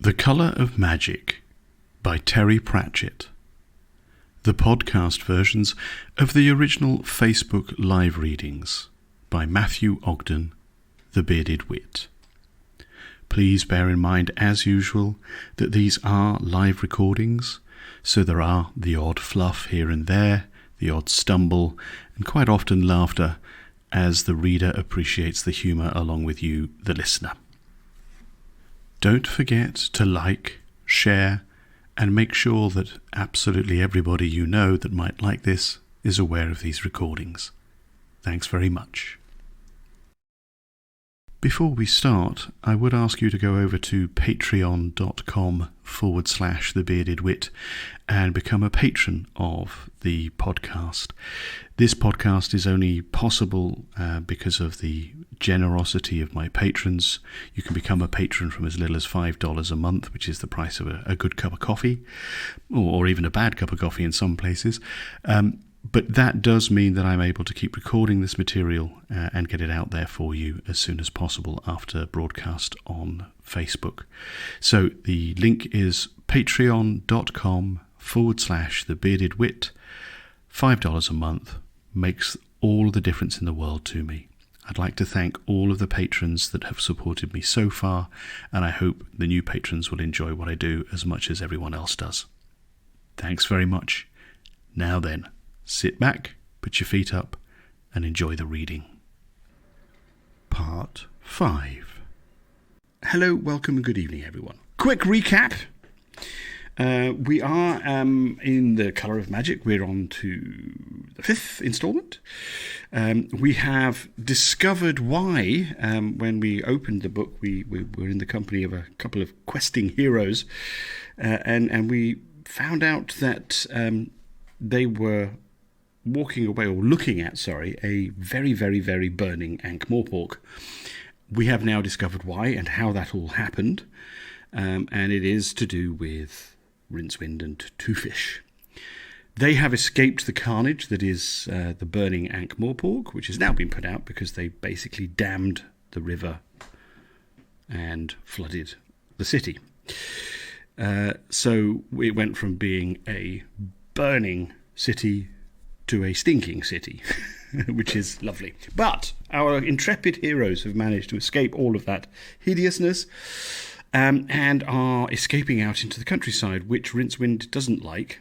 The Colour of Magic by Terry Pratchett. The podcast versions of the original Facebook live readings by Matthew Ogden, the Bearded Wit. Please bear in mind, as usual, that these are live recordings, so there are the odd fluff here and there, the odd stumble, and quite often laughter, as the reader appreciates the humour along with you, the listener. Don't forget to like, share, and make sure that absolutely everybody you know that might like this is aware of these recordings. Thanks very much. Before we start, I would ask you to go over to patreon.com/thebeardedwit and become a patron of the podcast. This podcast is only possible because of the generosity of my patrons. You can become a patron from as little as $5 a month, which is the price of a good cup of coffee, or even a bad cup of coffee in some places. But that does mean that I'm able to keep recording this material and get it out there for you as soon as possible after broadcast on Facebook. So the link is patreon.com/thebeardedwit. $5 a month makes all the difference in the world to me. I'd like to thank all of the patrons that have supported me so far, and I hope the new patrons will enjoy what I do as much as everyone else does. Thanks very much. Now then, sit back, put your feet up, and enjoy the reading. Part 5. Hello, welcome, and good evening, everyone. Quick recap. We are in The Colour of Magic. We're on to the 5th instalment. We have discovered why, when we opened the book, we were in the company of a couple of questing heroes, and we found out that they were walking away, or looking at, a very, very, very burning Ankh-Morpork. We have now discovered why and how that all happened, and it is to do with Rincewind and Twoflower. They have escaped the carnage that is the burning Ankh-Morpork, which has now been put out because they basically dammed the river and flooded the city. So it went from being a burning city to a stinking city, which is lovely. But our intrepid heroes have managed to escape all of that hideousness, and are escaping out into the countryside, which Rincewind doesn't like.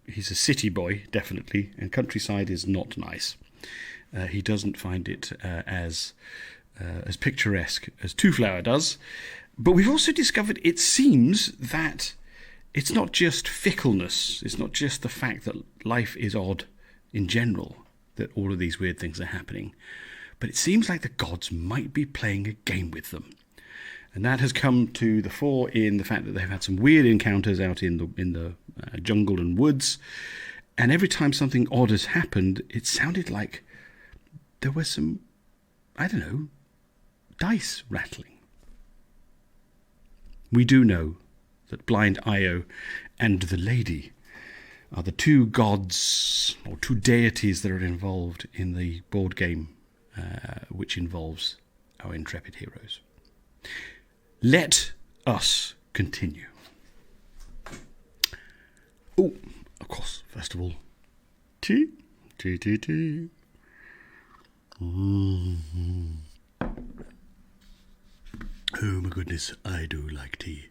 He's a city boy, definitely, and countryside is not nice. He doesn't find it as picturesque as Twoflower does. But we've also discovered, it seems, that it's not just fickleness, it's not just the fact that life is odd in general, that all of these weird things are happening, but it seems like the gods might be playing a game with them. And that has come to the fore in the fact that they've had some weird encounters out in the jungle and woods, and every time something odd has happened, it sounded like there was some, dice rattling. We do know that Blind Io and the Lady are the two gods, or two deities, that are involved in the board game, which involves our intrepid heroes. Let us continue. Oh, of course, first of all, tea. Mm-hmm. Oh my goodness, I do like tea.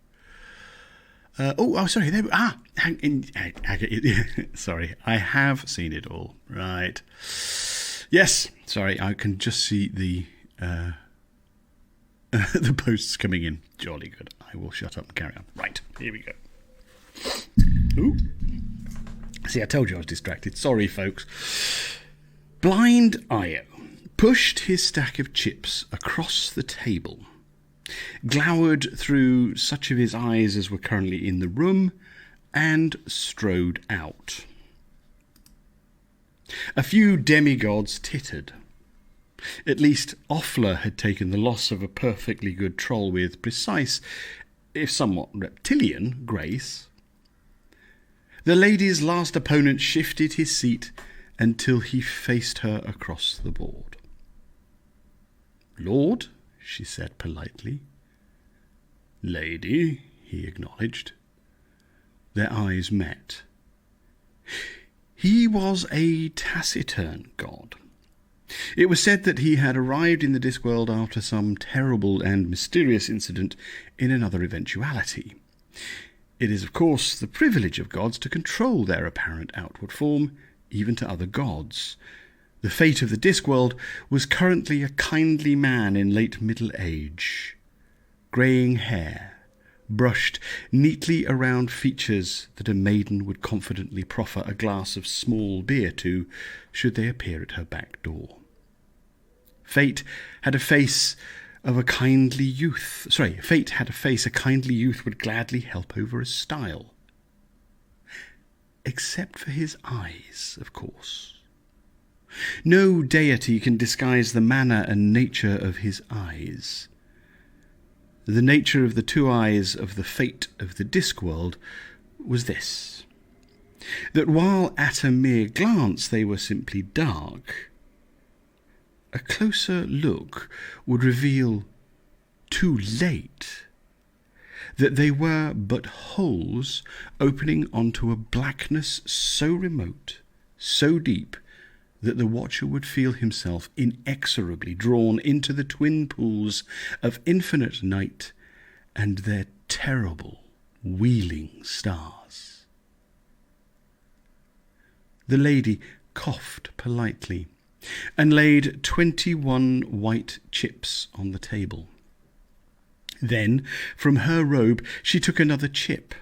Sorry. Sorry, I have seen it all. Right. Yes, sorry, I can just see the posts coming in. Jolly good. I will shut up and carry on. Right, here we go. Ooh. See, I told you I was distracted. Sorry, folks. Blind Io pushed his stack of chips across the table, glowered through such of his eyes as were currently in the room, and strode out. A few demigods tittered. At least Offler had taken the loss of a perfectly good troll with precise, if somewhat reptilian, grace. The lady's last opponent shifted his seat until he faced her across the board. "Lord," she said politely. "Lady," he acknowledged. Their eyes met. He was a taciturn god. It was said that he had arrived in the Discworld after some terrible and mysterious incident in another eventuality. It is, of course, the privilege of gods to control their apparent outward form, even to other gods. The fate of the Discworld was currently a kindly man in late middle age. Greying hair, brushed neatly around features that a maiden would confidently proffer a glass of small beer to, should they appear at her back door. Fate had a face a kindly youth would gladly help over a style. Except for his eyes, of course. No deity can disguise the manner and nature of his eyes. The nature of the two eyes of the fate of the Discworld was this: that while at a mere glance they were simply dark, a closer look would reveal, too late, that they were but holes opening onto a blackness so remote, so deep, that the watcher would feel himself inexorably drawn into the twin pools of infinite night and their terrible, wheeling stars. The lady coughed politely and laid 21 white chips on the table. Then, from her robe, she took another chip,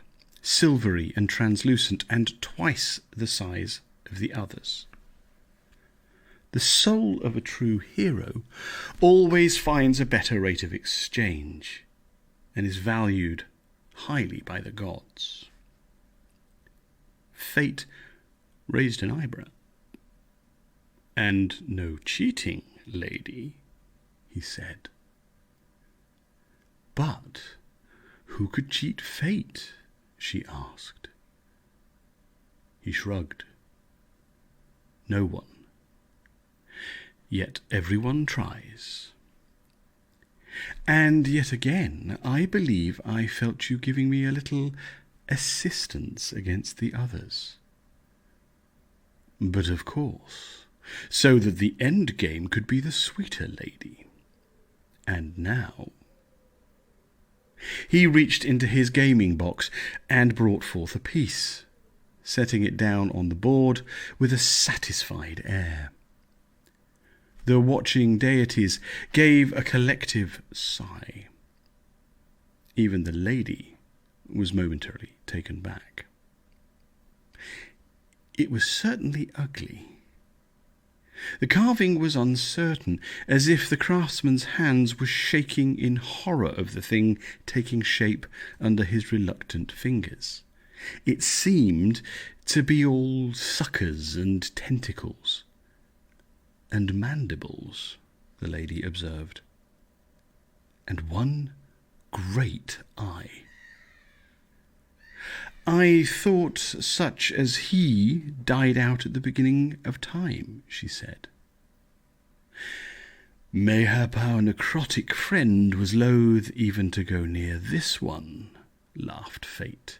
silvery and translucent, and twice the size of the others. The soul of a true hero always finds a better rate of exchange, and is valued highly by the gods. Fate raised an eyebrow. "And no cheating, lady," he said. "But who could cheat fate?" she asked. He shrugged. "No one. Yet everyone tries. And yet again, I believe I felt you giving me a little assistance against the others. But of course, so that the end game could be the sweeter, lady. And now..." He reached into his gaming box and brought forth a piece, setting it down on the board with a satisfied air. The watching deities gave a collective sigh. Even the lady was momentarily taken back. It was certainly ugly. The carving was uncertain, as if the craftsman's hands were shaking in horror of the thing taking shape under his reluctant fingers. It seemed to be all suckers and tentacles. "And mandibles," the lady observed. "And one great eye." "I thought such as he died out at the beginning of time," she said. "Mayhap our necrotic friend was loath even to go near this one," laughed Fate.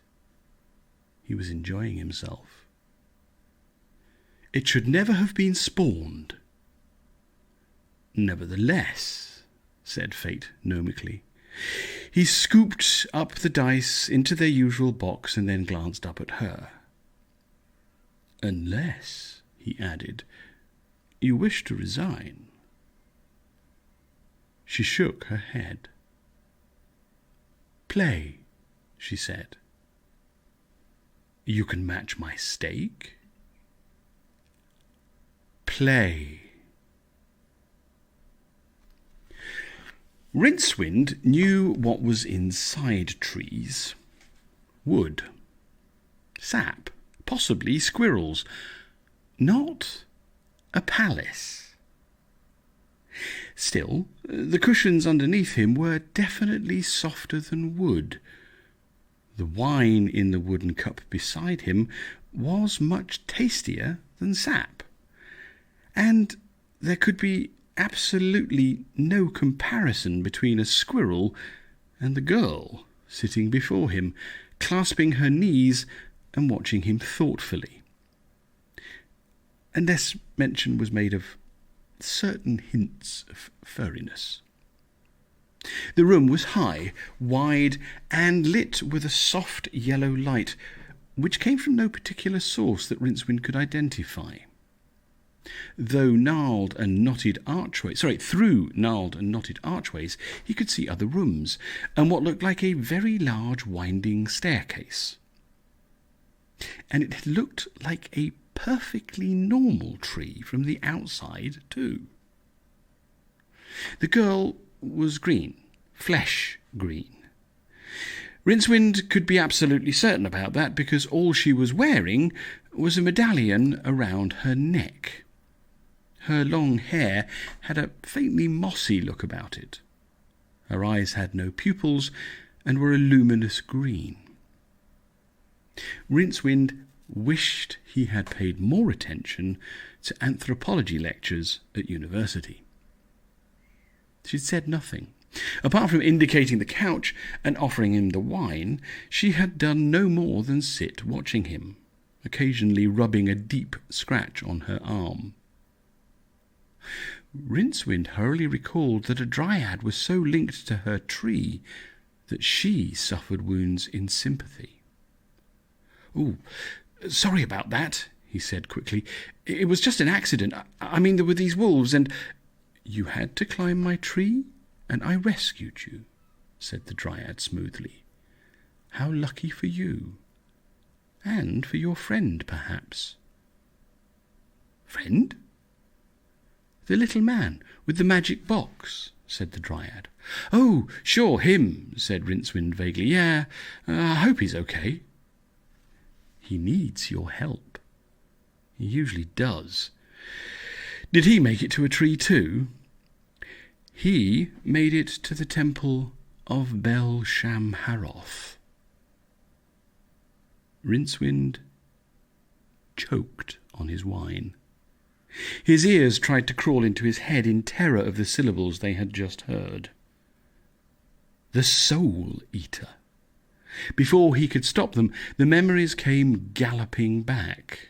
He was enjoying himself. "It should never have been spawned." "Nevertheless," said Fate gnomically. He scooped up the dice into their usual box and then glanced up at her. "Unless," he added, "you wish to resign." She shook her head. "Play," she said. "You can match my stake." "Play." Rincewind knew what was inside trees. Wood. Sap. Possibly squirrels. Not a palace. Still, the cushions underneath him were definitely softer than wood. The wine in the wooden cup beside him was much tastier than sap. And there could be absolutely no comparison between a squirrel and the girl sitting before him, clasping her knees and watching him thoughtfully. And less mention was made of certain hints of furriness. The room was high, wide, and lit with a soft yellow light, which came from no particular source that Rincewind could identify. Through gnarled and knotted archways, he could see other rooms, and what looked like a very large winding staircase. And it looked like a perfectly normal tree from the outside, too. The girl was green, flesh green. Rincewind could be absolutely certain about that because all she was wearing was a medallion around her neck. Her long hair had a faintly mossy look about it. Her eyes had no pupils and were a luminous green. Rincewind wished he had paid more attention to anthropology lectures at university. She'd said nothing. Apart from indicating the couch and offering him the wine, she had done no more than sit watching him, occasionally rubbing a deep scratch on her arm. Rincewind hurriedly recalled that a dryad was so linked to her tree that she suffered wounds in sympathy. "Oh, sorry about that," he said quickly. "It was just an accident. I mean, there were these wolves and—" "You had to climb my tree, and I rescued you," said the dryad smoothly. "How lucky for you. And for your friend, perhaps." "Friend?" "The little man with the magic box," said the dryad. "Oh, sure, him," said Rincewind vaguely. "Yeah, I hope he's okay." "He needs your help." "He usually does. Did he make it to a tree too?" "He made it to the temple of Bel-Shamharoth." Rincewind choked on his wine. His ears tried to crawl into his head in terror of the syllables they had just heard. The Soul Eater. Before he could stop them, the memories came galloping back.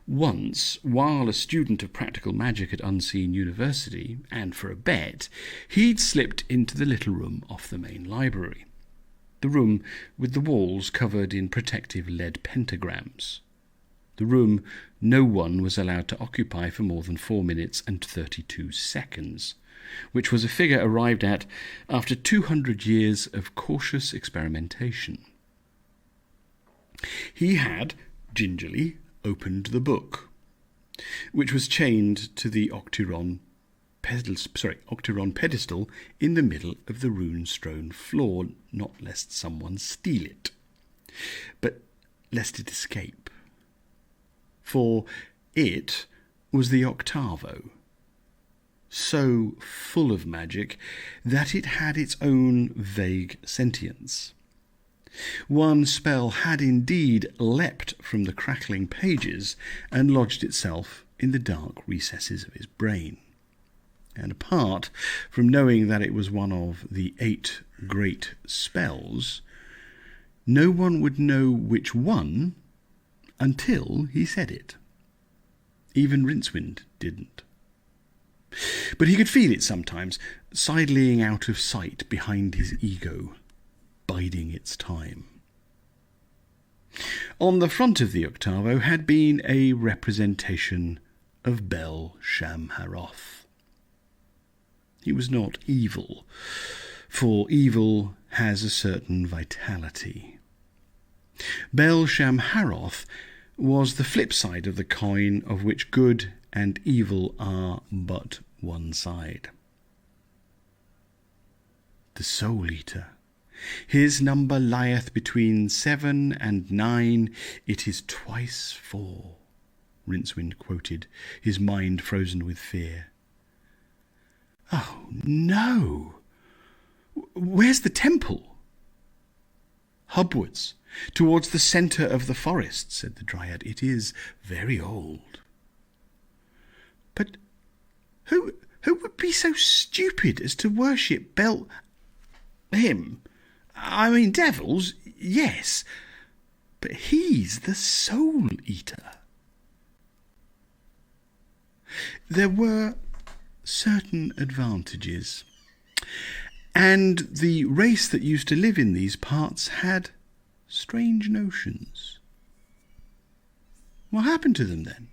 Once, while a student of practical magic at Unseen University, and for a bet, he'd slipped into the little room off the main library. The room with the walls covered in protective lead pentagrams. The room no one was allowed to occupy for more than 4 minutes and 32 seconds, which was a figure arrived at after 200 years of cautious experimentation. He had, gingerly, opened the book, which was chained to the octagon pedestal in the middle of the rune-strewn floor, not lest someone steal it, but lest it escape. For it was the octavo, so full of magic that it had its own vague sentience. One spell had indeed leapt from the crackling pages and lodged itself in the dark recesses of his brain. And apart from knowing that it was one of the 8 great spells, no one would know which one until he said it. Even Rincewind didn't. But he could feel it sometimes, sidling out of sight behind his ego, biding its time. On the front of the octavo had been a representation of Bel-Shamharoth. He was not evil, for evil has a certain vitality. Bel-Shamharoth was the flip side of the coin of which good and evil are but one side. The Soul Eater. His number lieth between 7 and 9. It is twice 4, Rincewind quoted, his mind frozen with fear. Oh, no! Where's the temple? Hubwards, towards the centre of the forest, said the Dryad. It is very old. But who would be so stupid as to worship him I mean, devils, yes, but he's the soul eater. There were certain advantages, and the race that used to live in these parts had strange notions. What happened to them then?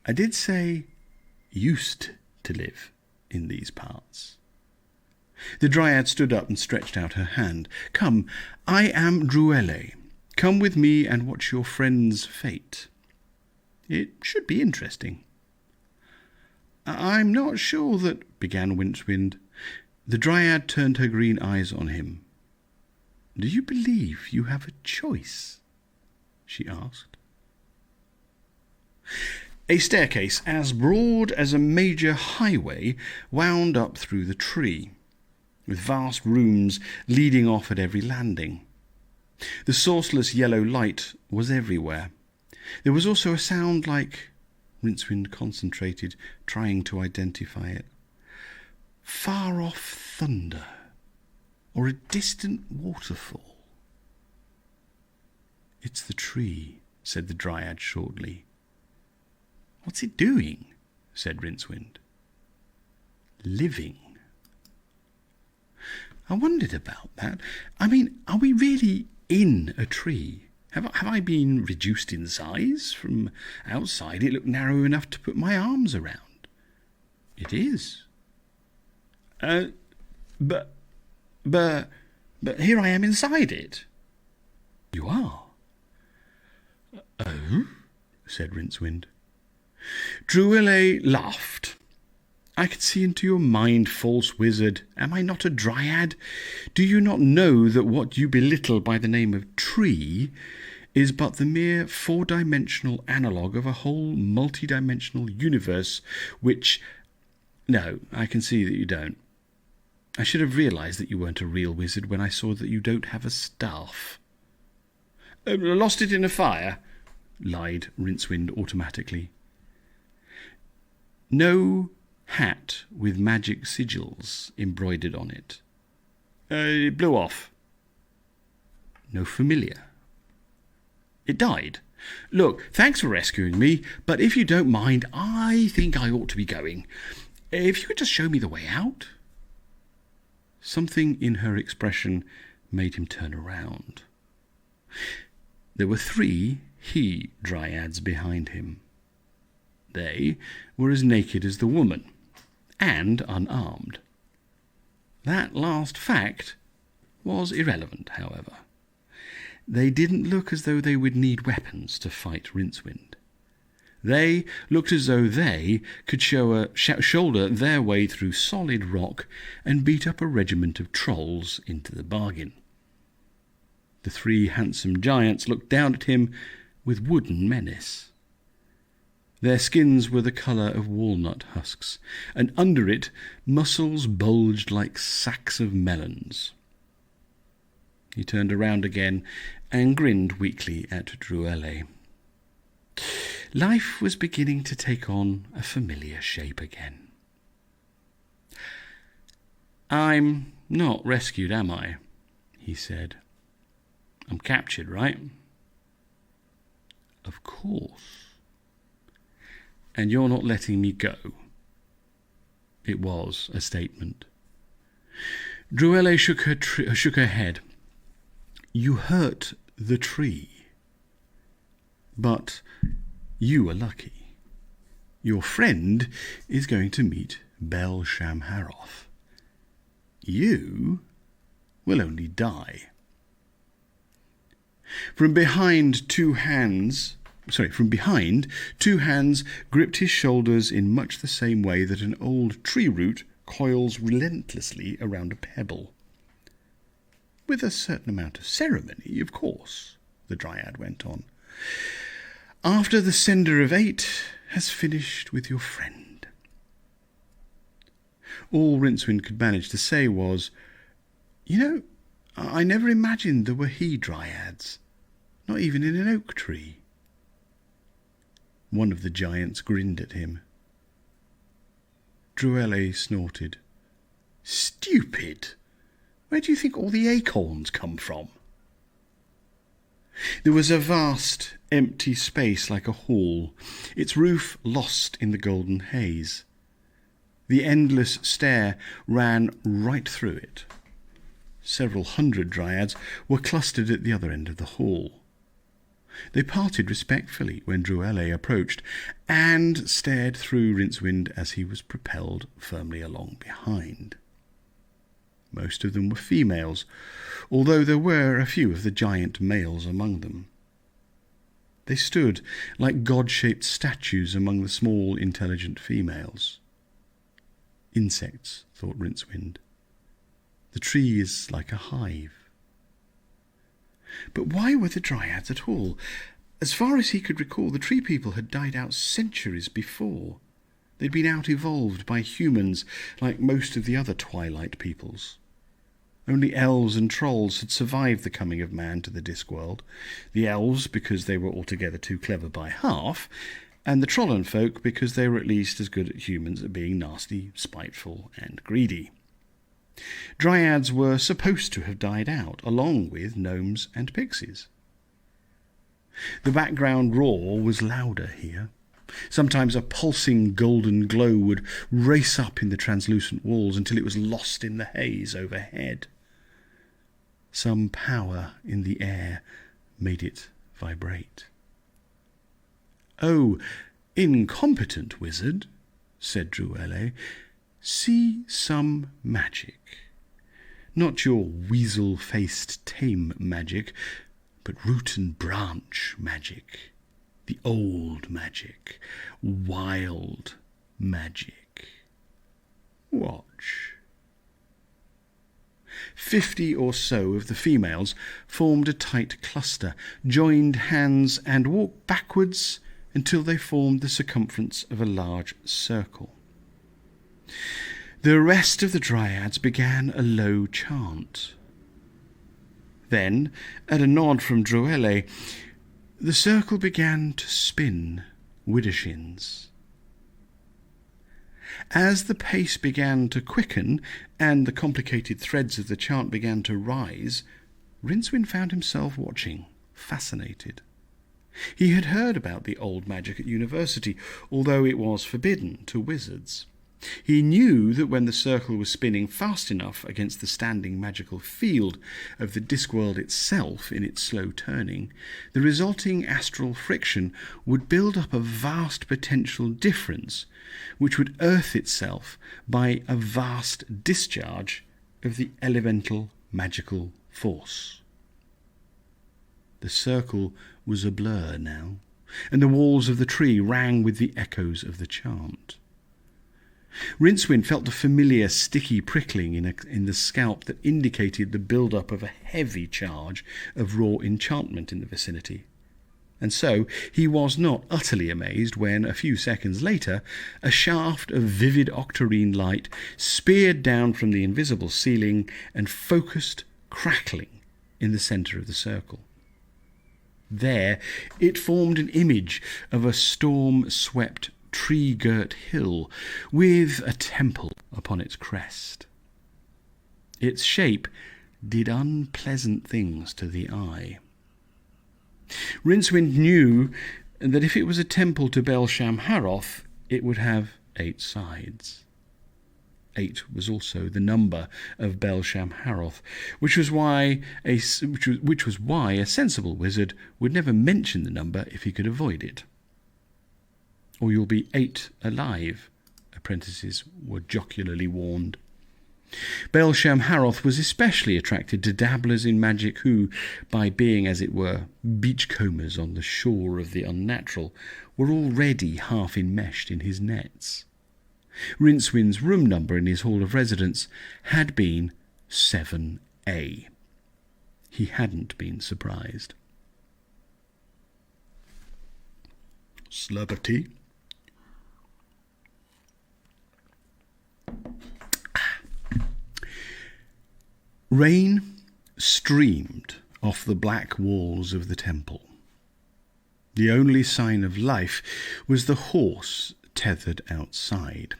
I did say used to live in these parts. The dryad stood up and stretched out her hand. Come, I am Druelle. Come with me and watch your friend's fate. It should be interesting. I'm not sure that, began Rincewind. The dryad turned her green eyes on him. Do you believe you have a choice? She asked. A staircase as broad as a major highway wound up through the tree, with vast rooms leading off at every landing. The sourceless yellow light was everywhere. There was also a sound like, Rincewind concentrated, trying to identify it, far-off thunder or a distant waterfall. It's the tree, said the dryad shortly. What's it doing? Said Rincewind. Living. I wondered about that. I mean, are we really in a tree? Have I been reduced in size? From outside it looked narrow enough to put my arms around. It is. But here I am inside it. You are. Oh, said Rincewind. Druelle laughed. I could see into your mind, false wizard. Am I not a dryad? Do you not know that what you belittle by the name of tree is but the mere four-dimensional analogue of a whole multi-dimensional universe which... No, I can see that you don't. I should have realised that you weren't a real wizard when I saw that you don't have a staff. Lost it in a fire, lied Rincewind automatically. No hat with magic sigils embroidered on it. It blew off. No familiar. It died. Look, thanks for rescuing me, but if you don't mind, I think I ought to be going. If you could just show me the way out. Something in her expression made him turn around. There were 3 he-dryads behind him. They were as naked as the woman, and unarmed. That last fact was irrelevant, however. They didn't look as though they would need weapons to fight Rincewind. They looked as though they could shoulder their way through solid rock and beat up a regiment of trolls into the bargain. The 3 handsome giants looked down at him with wooden menace. Their skins were the colour of walnut husks, and under it muscles bulged like sacks of melons. He turned around again and grinned weakly at Druelle. Life was beginning to take on a familiar shape again. I'm not rescued, am I? He said. I'm captured, right? Of course. And you're not letting me go. It was a statement. Druelle shook her head. You hurt the tree. But you are lucky. Your friend is going to meet Bel Shamharoth. You will only die. From behind, two hands gripped his shoulders in much the same way that an old tree root coils relentlessly around a pebble. With a certain amount of ceremony, of course, the dryad went on. After the sender of 8 has finished with your friend. All Rincewind could manage to say was, You know, I never imagined there were he-dryads, not even in an oak tree. One of the giants grinned at him. Druelle snorted. Stupid! Where do you think all the acorns come from? There was a vast, empty space like a hall, its roof lost in the golden haze. The endless stair ran right through it. Several hundred dryads were clustered at the other end of the hall. They parted respectfully when Druelle approached, and stared through Rincewind as he was propelled firmly along behind. Most of them were females, although there were a few of the giant males among them. They stood like god-shaped statues among the small, intelligent females. Insects, thought Rincewind. The tree is like a hive. But why were the dryads at all? As far as he could recall, the tree people had died out centuries before. They'd been out-evolved by humans like most of the other twilight peoples. Only elves and trolls had survived the coming of man to the Discworld. The elves because they were altogether too clever by half, and the Trollen folk because they were at least as good as humans at being nasty, spiteful, and greedy. Dryads were supposed to have died out, along with gnomes and pixies. The background roar was louder here. Sometimes a pulsing golden glow would race up in the translucent walls until it was lost in the haze overhead. Some power in the air made it vibrate. "Oh, incompetent wizard," said Druelle, "see some magic. Not your weasel-faced tame magic, but root and branch magic. The old magic, wild magic. Watch." 50 or so of the females formed a tight cluster, joined hands, and walked backwards until they formed the circumference of a large circle. The rest of the dryads began a low chant. Then, at a nod from Druelle, the circle began to spin widdershins. As the pace began to quicken and the complicated threads of the chant began to rise, Rincewind found himself watching, fascinated. He had heard about the old magic at university, although it was forbidden to wizards. He knew that when the circle was spinning fast enough against the standing magical field of the Discworld itself in its slow turning, the resulting astral friction would build up a vast potential difference, which would earth itself by a vast discharge of the elemental magical force. The circle was a blur now, and the walls of the tree rang with the echoes of the chant. Rincewind felt a familiar sticky prickling in the scalp that indicated the build-up of a heavy charge of raw enchantment in the vicinity. And so he was not utterly amazed when, a few seconds later, a shaft of vivid octarine light speared down from the invisible ceiling and focused, crackling, in the centre of the circle. There it formed an image of a storm-swept, tree-girt hill with a temple upon its crest. Its shape did unpleasant things to the eye. Rincewind knew that if it was a temple to Bel-Shamharoth, it would have 8 sides. 8 was also the number of Bel-Shamharoth, which was why a sensible wizard would never mention the number if he could avoid it. "Or you'll be 8 alive," apprentices were jocularly warned. Bel-Shamharoth was especially attracted to dabblers in magic who, by being, as it were, beachcombers on the shore of the unnatural, were already half enmeshed in his nets. Rincewind's room number in his hall of residence had been 7A. He hadn't been surprised. "Slurp of tea?" Rain streamed off the black walls of the temple. The only sign of life was the horse tethered outside.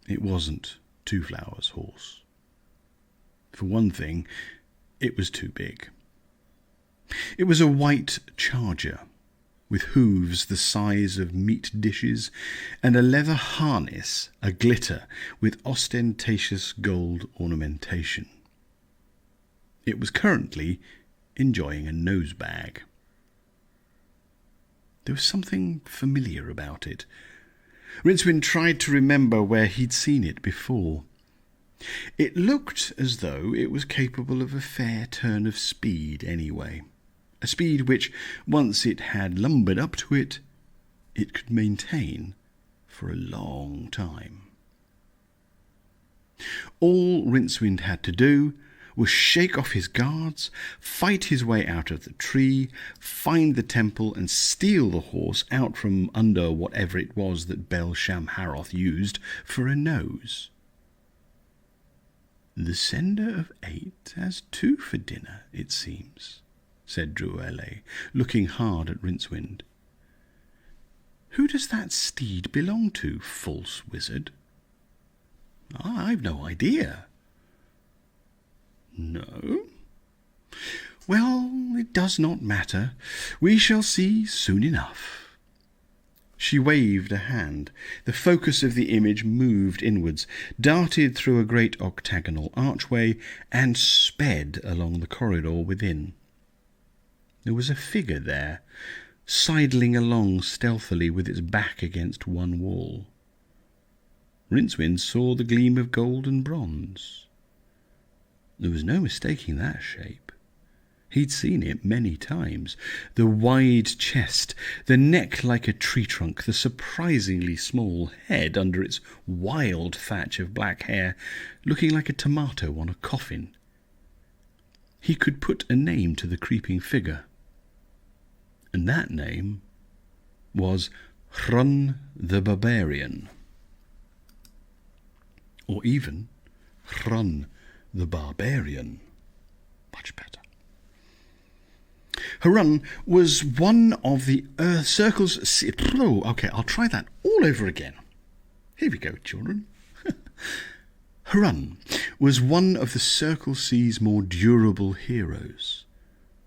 It wasn't Twoflower's horse. For one thing, it was too big. It was a white charger, with hooves the size of meat dishes, and a leather harness a-glitter with ostentatious gold ornamentation. It was currently enjoying a nosebag. There was something familiar about it. Rincewind tried to remember where he'd seen it before. It looked as though it was capable of a fair turn of speed anyway, a speed which, once it had lumbered up to it, it could maintain for a long time. All Rincewind had to do was shake off his guards, fight his way out of the tree, find the temple, and steal the horse out from under whatever it was that Bel-Shamharoth used for a nose. "The sender of 8 has 2 for dinner, it seems," said Druelle, looking hard at Rincewind. "Who does that steed belong to, false wizard?" "I've no idea." "No? Well, it does not matter. We shall see soon enough." She waved a hand. The focus of the image moved inwards, darted through a great octagonal archway, and sped along the corridor within. There was a figure there, sidling along stealthily with its back against one wall. Rincewind saw the gleam of gold and bronze. There was no mistaking that shape. He'd seen it many times. The wide chest, the neck like a tree trunk, the surprisingly small head under its wild thatch of black hair, looking like a tomato on a coffin. He could put a name to the creeping figure, and that name was Hrun the Barbarian, or even Hrun the Barbarian. Much better. Harun was one of the Earth Circle's... Okay, I'll try that all over again. Here we go, children. Harun was one of the Circle C's more durable heroes.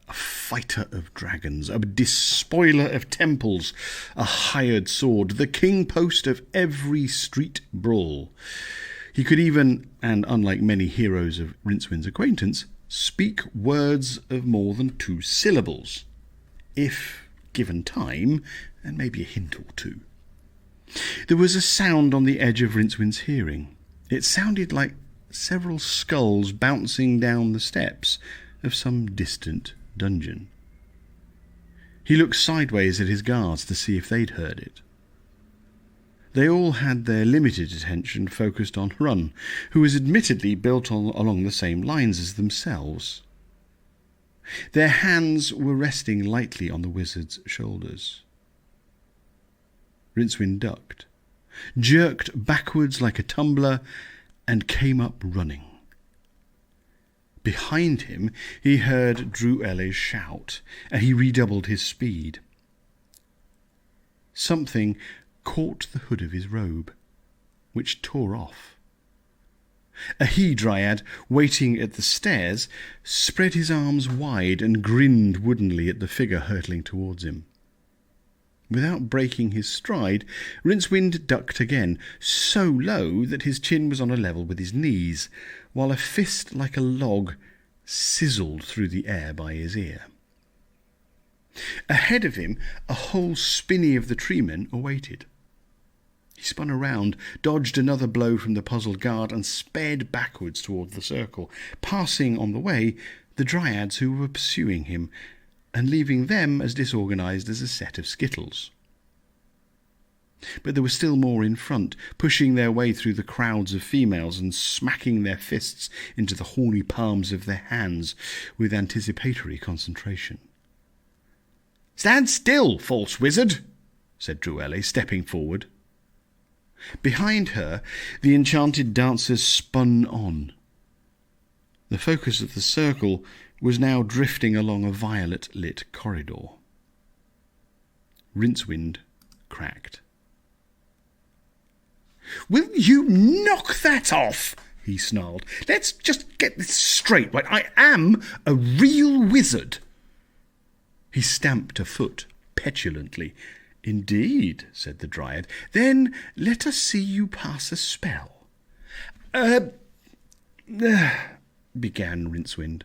A fighter of dragons, a despoiler of temples, a hired sword, the king post of every street brawl. He could even, and unlike many heroes of Rincewind's acquaintance, speak words of more than 2 syllables, if given time and maybe a hint or 2. There was a sound on the edge of Rincewind's hearing. It sounded like several skulls bouncing down the steps of some distant dungeon. He looked sideways at his guards to see if they'd heard it. They all had their limited attention focused on Hrun, who was admittedly built along the same lines as themselves. Their hands were resting lightly on the wizard's shoulders. Rincewind ducked, jerked backwards like a tumbler, and came up running. Behind him he heard Druelle's shout, and he redoubled his speed. Something caught the hood of his robe, which tore off. A he-dryad, waiting at the stairs, spread his arms wide and grinned woodenly at the figure hurtling towards him. Without breaking his stride, Rincewind ducked again, so low that his chin was on a level with his knees, while a fist like a log sizzled through the air by his ear. Ahead of him, a whole spinney of the treemen awaited. He spun around, dodged another blow from the puzzled guard, and sped backwards toward the circle, passing on the way the dryads who were pursuing him, and leaving them as disorganized as a set of skittles. But there was still more in front, pushing their way through the crowds of females and smacking their fists into the horny palms of their hands with anticipatory concentration. "Stand still, false wizard," said Druelle, stepping forward. Behind her, the enchanted dancers spun on. The focus of the circle was now drifting along a violet-lit corridor. Rincewind cracked. "Will you knock that off?" he snarled. Let's just get this straight, right? I am a real wizard. He stamped a foot petulantly. Indeed, said the Dryad. Then let us see you pass a spell. Began Rincewind.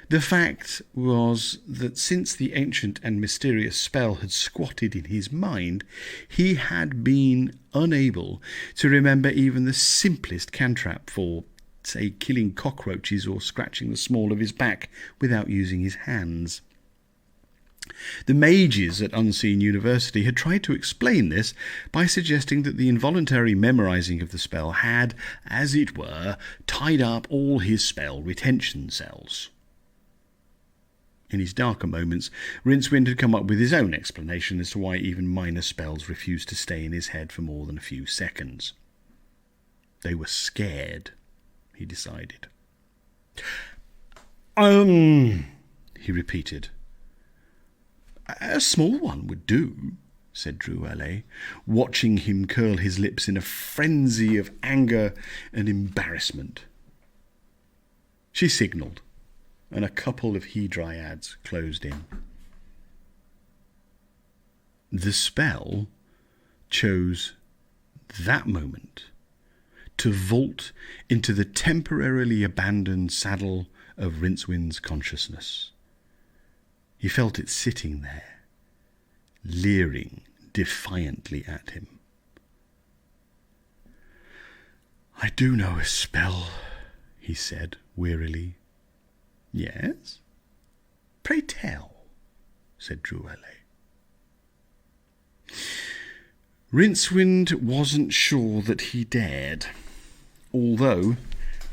The fact was that since the ancient and mysterious spell had squatted in his mind, he had been unable to remember even the simplest cantrip for, say, killing cockroaches or scratching the small of his back without using his hands. The mages at Unseen University had tried to explain this by suggesting that the involuntary memorizing of the spell had, as it were, tied up all his spell retention cells. In his darker moments, Rincewind had come up with his own explanation as to why even minor spells refused to stay in his head for more than a few seconds. They were scared, he decided. He repeated. A small one would do, said Druelle, watching him curl his lips in a frenzy of anger and embarrassment. She signalled, and a couple of he-dryads closed in. The spell chose that moment to vault into the temporarily abandoned saddle of Rincewind's consciousness. He felt it sitting there, leering defiantly at him. I do know a spell, he said wearily. Yes? Pray tell, said Druelle. Rincewind wasn't sure that he dared, although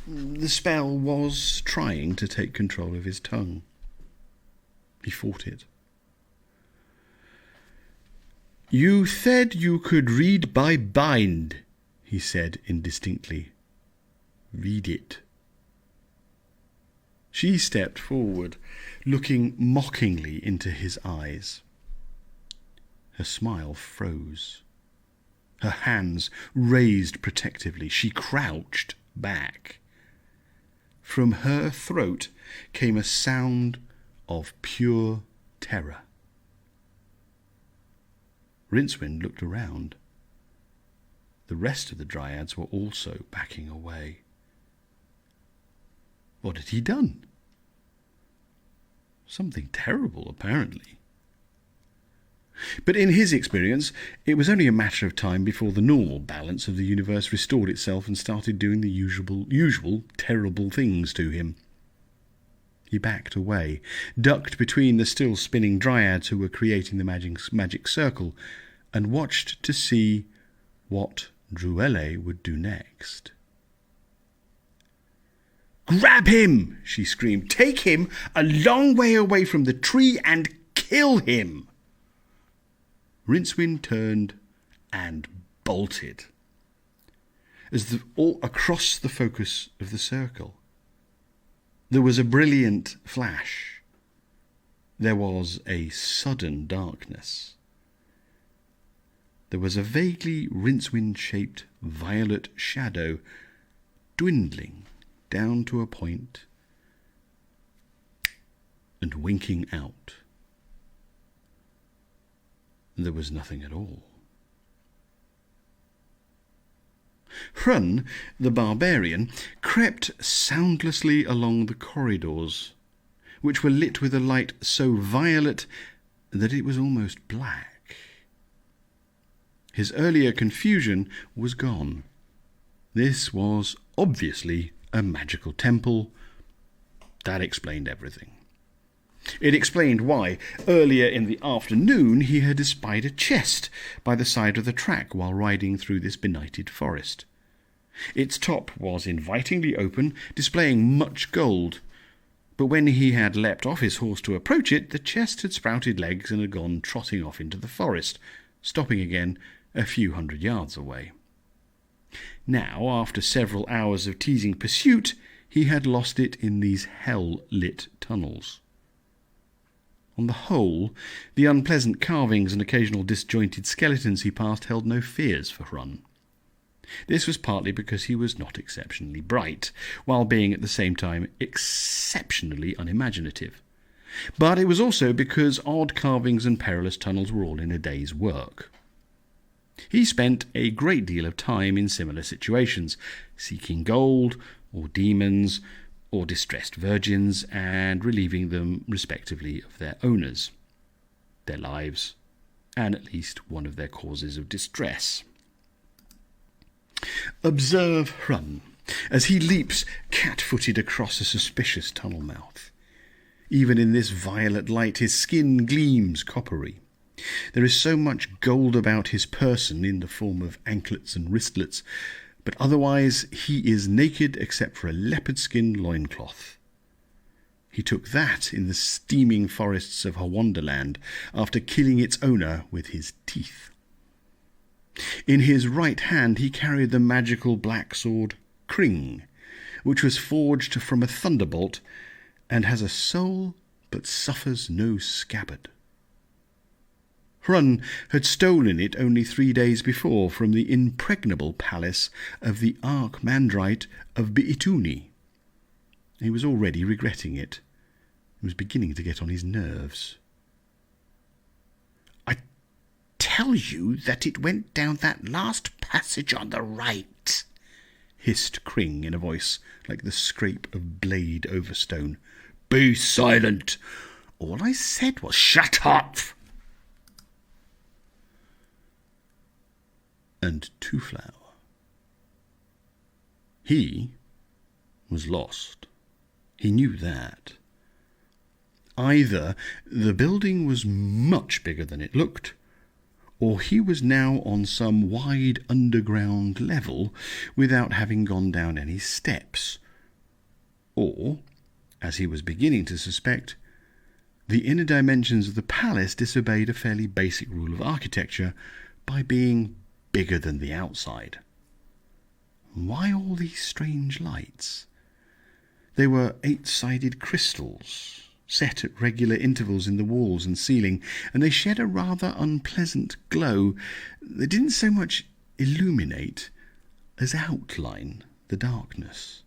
the spell was trying to take control of his tongue. He fought it. You said you could read by bind, he said indistinctly. Read it. She stepped forward, looking mockingly into his eyes. Her smile froze. Her hands raised protectively. She crouched back. From her throat came a sound of pure terror. Rincewind looked around. The rest of the dryads were also backing away. What had he done? Something terrible, apparently. But in his experience, it was only a matter of time before the normal balance of the universe restored itself and started doing the usual terrible things to him. He backed away, ducked between the still spinning dryads who were creating the magic circle, and watched to see what Druelle would do next. Grab him, she screamed. Take him a long way away from the tree and kill him. Rincewind turned and bolted. All across the focus of the circle, there was a brilliant flash. There was a sudden darkness. There was a vaguely Rincewind-shaped violet shadow dwindling down to a point and winking out. There was nothing at all. Hrun, the barbarian, crept soundlessly along the corridors, which were lit with a light so violet that it was almost black. His earlier confusion was gone. This was obviously a magical temple. That explained everything. It explained why, earlier in the afternoon, he had espied a chest by the side of the track while riding through this benighted forest. Its top was invitingly open, displaying much gold, but when he had leapt off his horse to approach it, the chest had sprouted legs and had gone trotting off into the forest, stopping again a few 100 yards away. Now, after several hours of teasing pursuit, he had lost it in these hell-lit tunnels. On the whole, the unpleasant carvings and occasional disjointed skeletons he passed held no fears for Hrun. This was partly because he was not exceptionally bright, while being at the same time exceptionally unimaginative. But it was also because odd carvings and perilous tunnels were all in a day's work. He spent a great deal of time in similar situations, seeking gold, or demons, or distressed virgins, and relieving them respectively of their owners, their lives, and at least one of their causes of distress. Observe Hrun as he leaps cat-footed across a suspicious tunnel mouth. Even in this violet light his skin gleams coppery. There is so much gold about his person in the form of anklets and wristlets, but otherwise he is naked except for a leopard-skin loincloth. He took that in the steaming forests of Hewonderland after killing its owner with his teeth. In his right hand he carried the magical black sword Kring, which was forged from a thunderbolt and has a soul but suffers no scabbard. Hrun had stolen it only 3 days before from the impregnable palace of the Archmandrite of Beituni. He was already regretting it. It was beginning to get on his nerves. "I tell you that it went down that last passage on the right," hissed Kring in a voice like the scrape of blade over stone. "Be silent! All I said was shut up!" And Twoflower. He was lost. He knew that. Either the building was much bigger than it looked, or he was now on some wide underground level without having gone down any steps, or, as he was beginning to suspect, the inner dimensions of the palace disobeyed a fairly basic rule of architecture by being bigger than the outside. Why all these strange lights? They were 8-sided crystals, set at regular intervals in the walls and ceiling, and they shed a rather unpleasant glow that didn't so much illuminate as outline the darkness.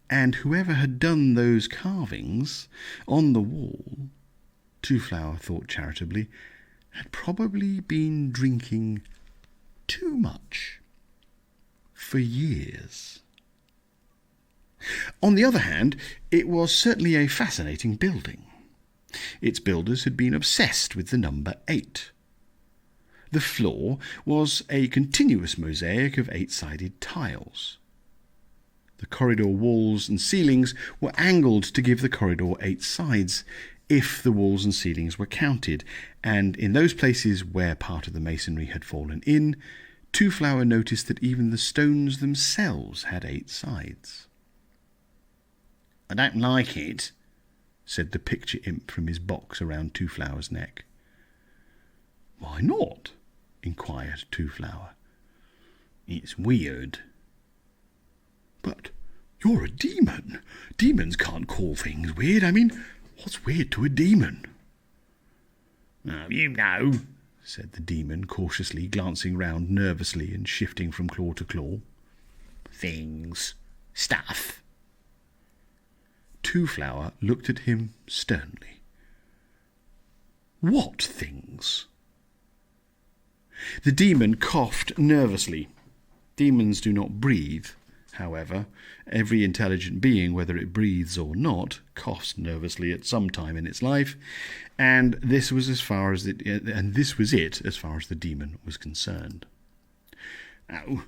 And whoever had done those carvings on the wall, Twoflower thought charitably, had probably been drinking too much for years. On the other hand, it was certainly a fascinating building. Its builders had been obsessed with the number 8. The floor was a continuous mosaic of 8-sided tiles. The corridor walls and ceilings were angled to give the corridor 8 sides, if the walls and ceilings were counted, and in those places where part of the masonry had fallen in, Twoflower noticed that even the stones themselves had 8 sides. "I don't like it," said the picture imp from his box around Twoflower's neck. "Why not?" inquired Twoflower. "It's weird." "But you're a demon. Demons can't call things weird. I mean, what's weird to a demon?" "Oh, you know," said the demon cautiously, glancing round nervously and shifting from claw to claw. "Things. Stuff." Twoflower looked at him sternly. "What things?" The demon coughed nervously. Demons do not breathe, however. Every intelligent being, whether it breathes or not, coughs nervously at some time in its life, and this was it as far as the demon was concerned. "Oh,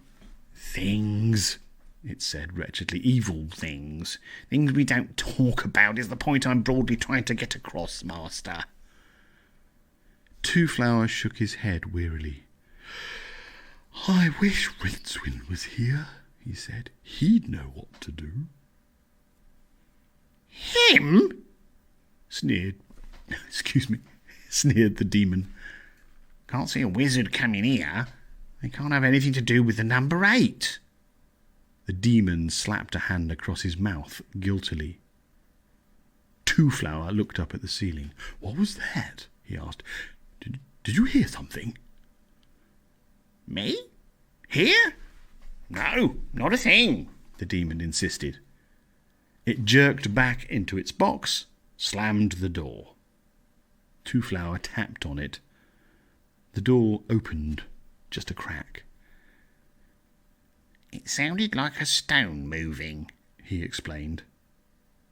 things," it said wretchedly. "Evil things. Things we don't talk about is the point I'm broadly trying to get across, Master." Twoflower shook his head wearily. "I wish Rincewind was here," he said. "He'd know what to do." "Him?" sneered the demon. "Can't see a wizard coming here. They can't have anything to do with the number 8. The demon slapped a hand across his mouth guiltily. Twoflower looked up at the ceiling. "What was that?" he asked. Did you hear something?" "Me? Here? No, not a thing, the demon insisted. It jerked back into its box, slammed the door. Twoflower tapped on it. The door opened just a crack. It sounded like a stone moving, he explained.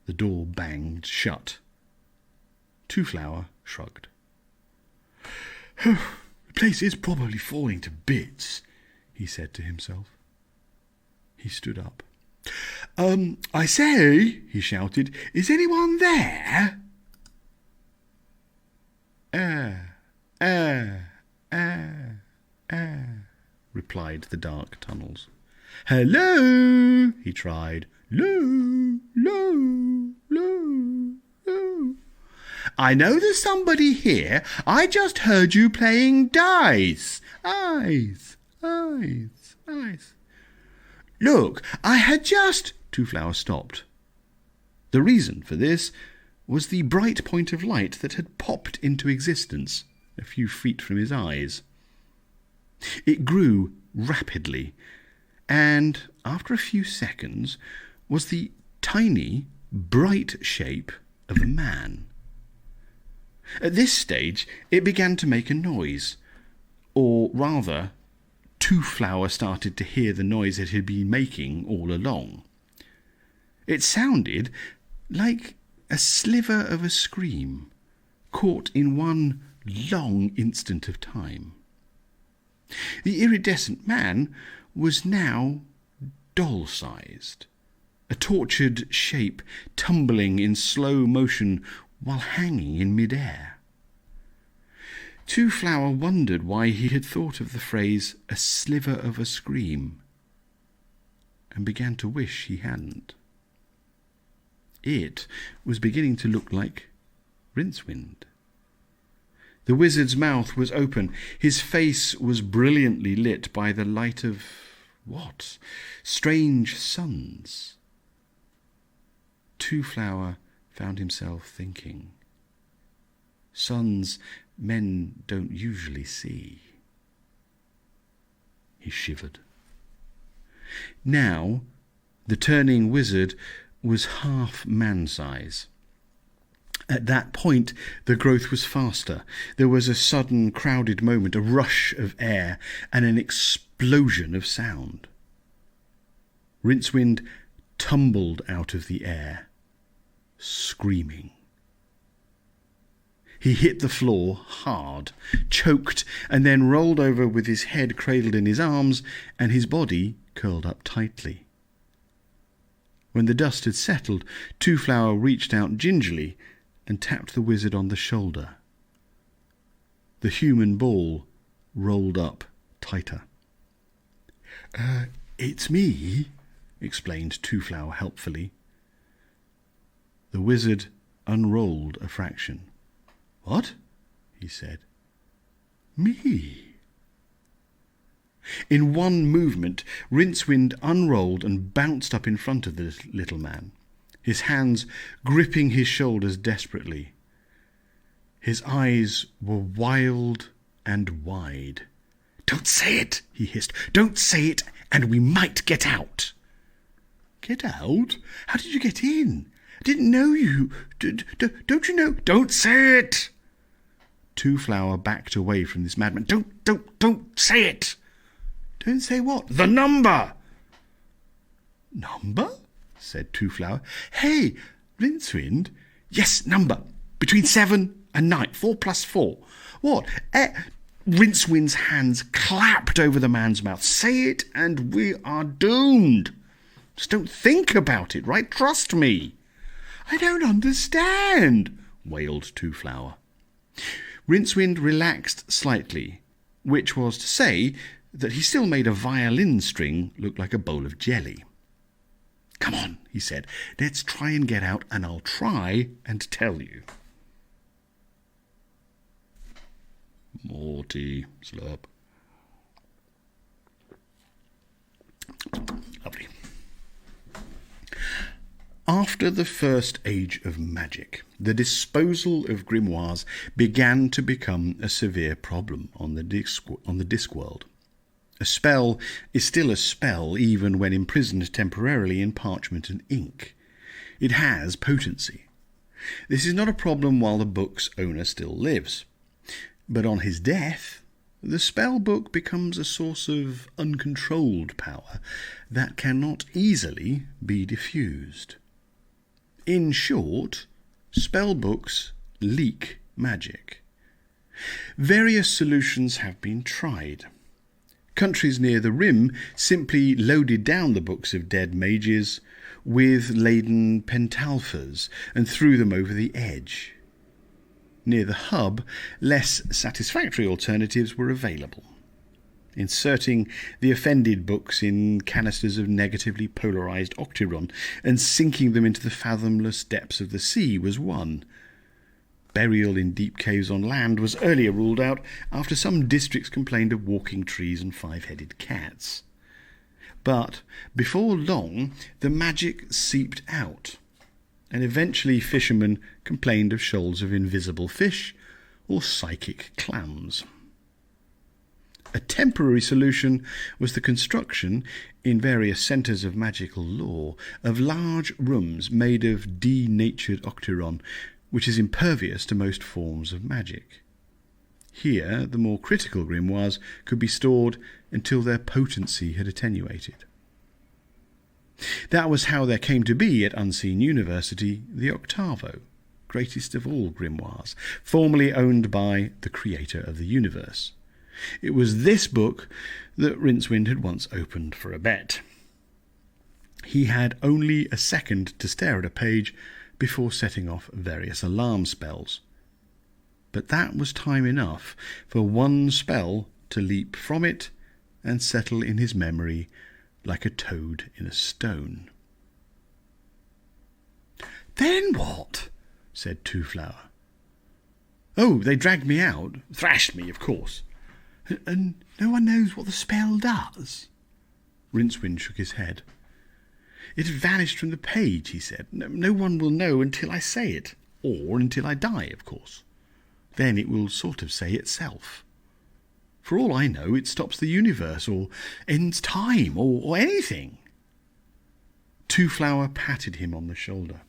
The door banged shut. Twoflower shrugged. The place is probably falling to bits, he said to himself. He stood up. I say, he shouted, is anyone there? Replied the dark tunnels. Hello, he tried. Lo, lo, lo, lo. I know there's somebody here. I just heard you playing dice. Ice, ice, ice. Look, I had just... Twoflower stopped. The reason for this was the bright point of light that had popped into existence a few feet from his eyes. It grew rapidly, and after a few seconds was the tiny, bright shape of a man. At this stage, it began to make a noise, or rather, Twoflower started to hear the noise it had been making all along. It sounded like a sliver of a scream, caught in one long instant of time. The iridescent man was now doll-sized, a tortured shape tumbling in slow motion while hanging in mid-air. Twoflower wondered why he had thought of the phrase "a sliver of a scream," and began to wish he hadn't. It was beginning to look like Rincewind. The wizard's mouth was open. His face was brilliantly lit by the light of what? Strange suns. Twoflower found himself thinking. Suns men don't usually see. He shivered. Now, the turning wizard was half man-size. At that point, the growth was faster. There was a sudden crowded moment, a rush of air, and an explosion of sound. Rincewind tumbled out of the air, screaming. He hit the floor hard, choked, and then rolled over with his head cradled in his arms and his body curled up tightly. When the dust had settled, Twoflower reached out gingerly and tapped the wizard on the shoulder. The human ball rolled up tighter. It's me, explained Twoflower helpfully. The wizard unrolled a fraction. What? He said. Me. In one movement, Rincewind unrolled and bounced up in front of the little man, his hands gripping his shoulders desperately. His eyes were wild and wide. Don't say it, he hissed. Don't say it, and we might get out. Get out? How did you get in? I didn't know you. Don't you know? Don't say it! Twoflower backed away from this madman. Don't say it! Don't say what? The number! Number? Said Twoflower. Hey, Rincewind. Yes, number. Between 7 and 9. 4 plus 4. What? Rincewind's hands clapped over the man's mouth. Say it and we are doomed. Just don't think about it, right? Trust me. I don't understand, wailed Twoflower. Rincewind relaxed slightly, which was to say that he still made a violin string look like a bowl of jelly. Come on, he said, let's try and get out, and I'll try and tell you. More tea, slurp. Lovely. After the first age of magic, the disposal of grimoires began to become a severe problem on the Discworld. A spell is still a spell even when imprisoned temporarily in parchment and ink. It has potency. This is not a problem while the book's owner still lives. But on his death, the spell book becomes a source of uncontrolled power that cannot easily be diffused. In short, spell books leak magic. Various solutions have been tried. Countries near the Rim simply loaded down the books of dead mages with laden pentalphas and threw them over the edge. Near the hub, less satisfactory alternatives were available. Inserting the offended books in canisters of negatively polarised octyron and sinking them into the fathomless depths of the sea was one. Burial in deep caves on land was earlier ruled out after some districts complained of walking trees and five-headed cats. But before long, the magic seeped out, and eventually fishermen complained of shoals of invisible fish or psychic clams. A temporary solution was the construction, in various centres of magical lore, of large rooms made of denatured octyron, which is impervious to most forms of magic. Here, the more critical grimoires could be stored until their potency had attenuated. That was how there came to be at Unseen University the Octavo, greatest of all grimoires, formerly owned by the creator of the universe. It was this book that Rincewind had once opened for a bet. He had only a second to stare at a page before setting off various alarm spells. But that was time enough for one spell to leap from it and settle in his memory like a toad in a stone. "Then what?" said Twoflower. "Oh, they dragged me out, thrashed me, of course." "And no one knows what the spell does?" Rincewind shook his head. "It had vanished from the page," he said. No one will know until I say it, or until I die, of course. Then it will sort of say itself. For all I know, it stops the universe, or ends time, or anything." Twoflower patted him on the shoulder.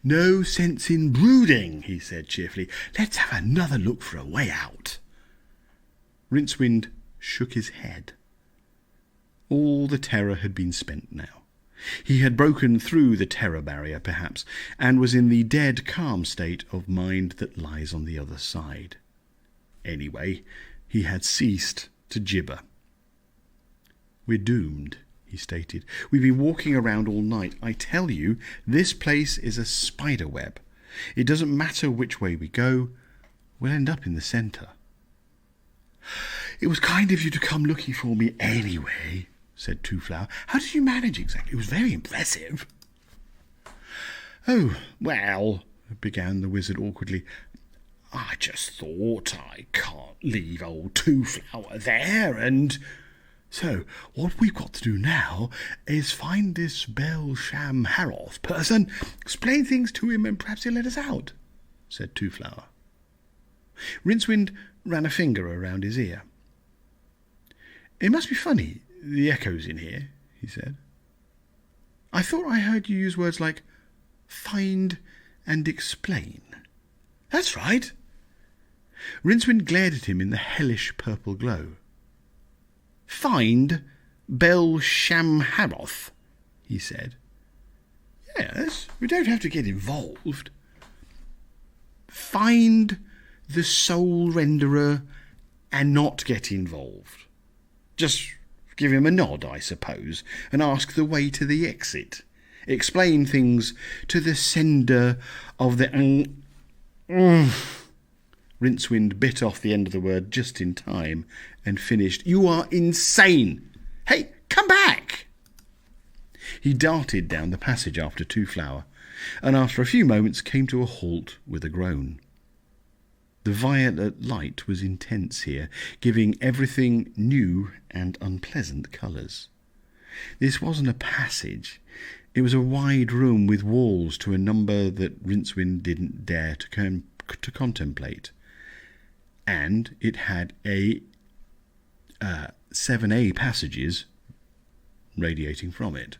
"No sense in brooding," he said cheerfully. "Let's have another look for a way out." Rincewind shook his head. All the terror had been spent now. He had broken through the terror barrier, perhaps, and was in the dead calm state of mind that lies on the other side. Anyway, he had ceased to gibber. "We're doomed," he stated. "We've been walking around all night. I tell you, this place is a spider web. It doesn't matter which way we go, we'll end up in the centre." "It was kind of you to come looking for me anyway," said Twoflower. "How did you manage exactly? It was very impressive." "Oh, well," began the wizard awkwardly, "I just thought I can't leave old Twoflower there, and so what we've got to do now is find this Belsham Haroth person, explain things to him, and perhaps he'll let us out," said Twoflower. Rincewind ran a finger around his ear. "It must be funny, the echoes in here," he said. "I thought I heard you use words like find and explain." "That's right." Rincewind glared at him in the hellish purple glow. "Find Belsham Haroth," he said. "Yes, we don't have to get involved." "Find the soul renderer and not get involved. Just give him a nod, I suppose, and ask the way to the exit. Explain things to the sender of the Rincewind bit off the end of the word just in time and finished. "You are insane! Hey, come back!" He darted down the passage after Twoflower, and after a few moments came to a halt with a groan. The violet light was intense here, giving everything new and unpleasant colours. This wasn't a passage. It was a wide room with walls to a number that Rincewind didn't dare to contemplate. And it had a 7A passages radiating from it.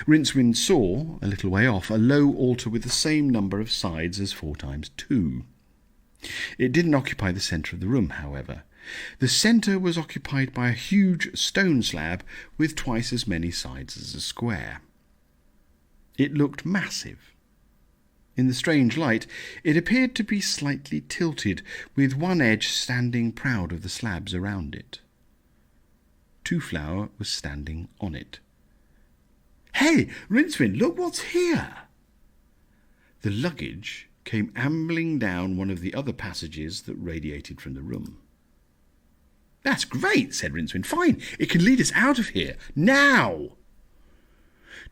Rincewind saw, a little way off, a low altar with the same number of sides as 4 times 2. It didn't occupy the centre of the room, however. The centre was occupied by a huge stone slab with twice as many sides as a square. It looked massive. In the strange light, it appeared to be slightly tilted, with one edge standing proud of the slabs around it. Twoflower was standing on it. "Hey, Rincewind, look what's here!" The luggage came ambling down one of the other passages that radiated from the room. "That's great," said Rincewind. "Fine, it can lead us out of here. Now!"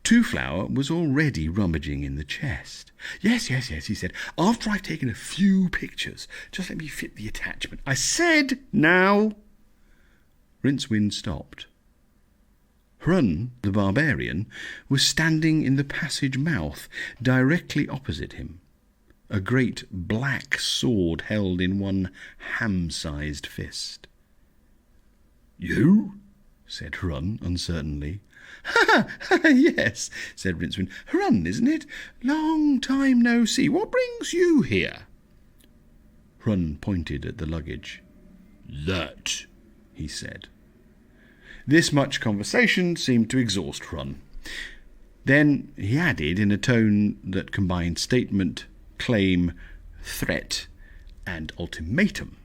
Twoflower was already rummaging in the chest. Yes, he said. "After I've taken a few pictures, just let me fit the attachment. I said now!" Rincewind stopped. Hrun, the barbarian, was standing in the passage mouth, directly opposite him, a great black sword held in one ham-sized fist. "You?" said Hrun uncertainly. "Ha! Yes," said Rincewind. "Hrun, isn't it? Long time no see. What brings you here?" Hrun pointed at the luggage. "That," he said. This much conversation seemed to exhaust Hrun. Then he added, in a tone that combined statement, claim, threat, and ultimatum,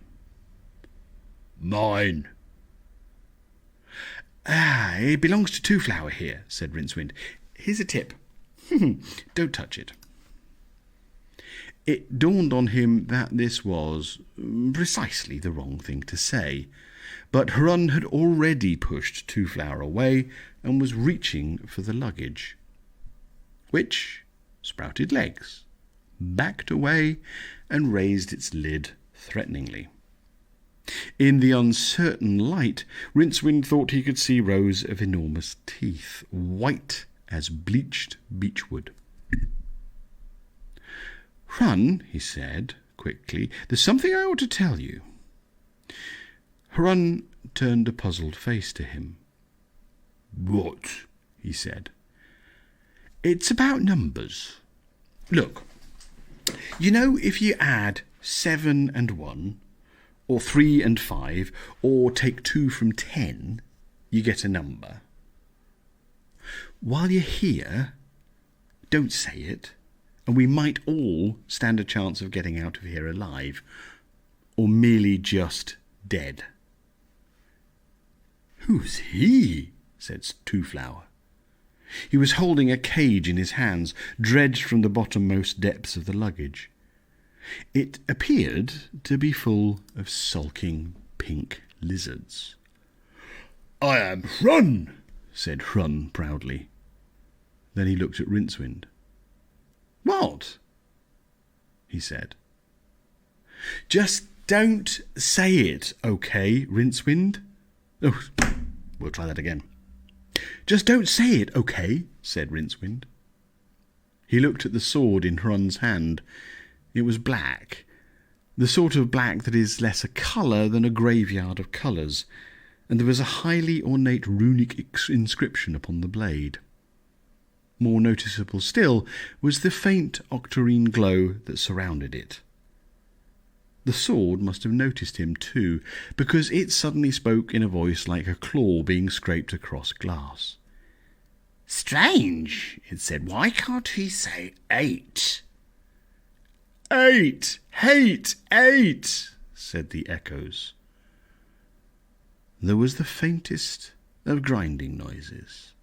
"Mine." "It belongs to Twoflower here," said Rincewind. "Here's a tip. Don't touch it." It dawned on him that this was precisely the wrong thing to say, but Hrun had already pushed Twoflower away and was reaching for the luggage, which sprouted legs, backed away, and raised its lid threateningly. In the uncertain light, Rincewind thought he could see rows of enormous teeth, white as bleached beechwood. "Hrun," he said quickly, "there's something I ought to tell you." Hrun turned a puzzled face to him. "What?" he said. "It's about numbers. Look, you know, if you add 7 and 1, or 3 and 5, or take 2 from 10, you get a number. While you're here, don't say it, and we might all stand a chance of getting out of here alive, or merely just dead." "Who's he?" said Twoflower. He was holding a cage in his hands, dredged from the bottommost depths of the luggage. It appeared to be full of sulking pink lizards. "I am Hrun," said Hrun proudly. Then he looked at Rincewind. "What?" he said. "Just don't say it, okay, Rincewind?" "Oh, we'll try that again." "Just don't say it, okay?" said Rincewind. He looked at the sword in Hrun's hand. It was black, the sort of black that is less a colour than a graveyard of colours, and there was a highly ornate runic inscription upon the blade. More noticeable still was the faint octarine glow that surrounded it. The sword must have noticed him too, because it suddenly spoke in a voice like a claw being scraped across glass. "Strange," it said. "Why can't he say 8? "8! Hate! 8!" said the echoes. There was the faintest of grinding noises,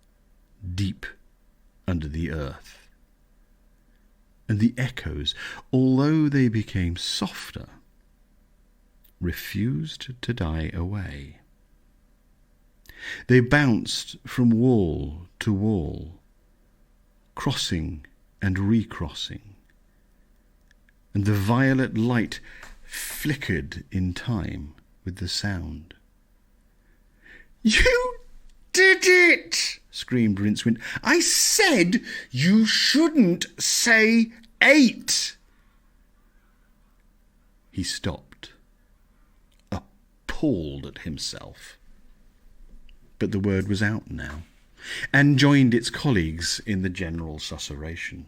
deep under the earth. And the echoes, although they became softer, refused to die away. They bounced from wall to wall, crossing and recrossing, and the violet light flickered in time with the sound. "You did it!" screamed Rincewind. "I said you shouldn't say 8. He stopped, appalled at himself. But the word was out now, and joined its colleagues in the general susurration.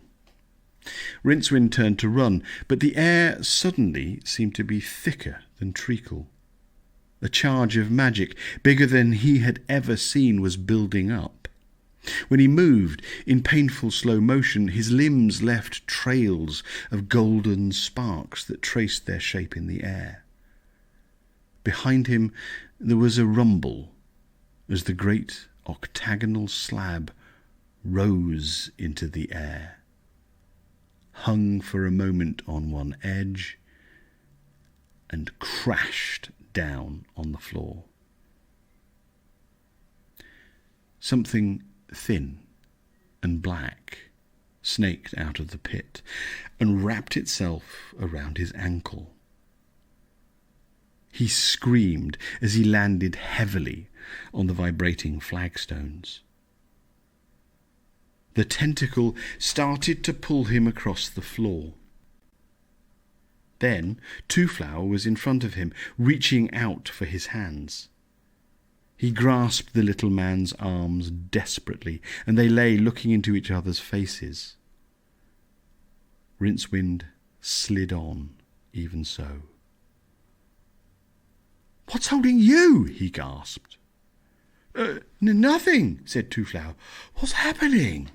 Rincewind turned to run, but the air suddenly seemed to be thicker than treacle. A charge of magic, bigger than he had ever seen, was building up. When he moved, in painful slow motion, his limbs left trails of golden sparks that traced their shape in the air. Behind him there was a rumble as the great octagonal slab rose into the air, hung for a moment on one edge, and crashed down on the floor. Something thin and black snaked out of the pit and wrapped itself around his ankle. He screamed as he landed heavily on the vibrating flagstones. The tentacle started to pull him across the floor. Then Twoflower was in front of him, reaching out for his hands. He grasped the little man's arms desperately, and they lay looking into each other's faces. Rincewind slid on, even so. "What's holding you?" he gasped. Nothing," said Twoflower. "What's happening?"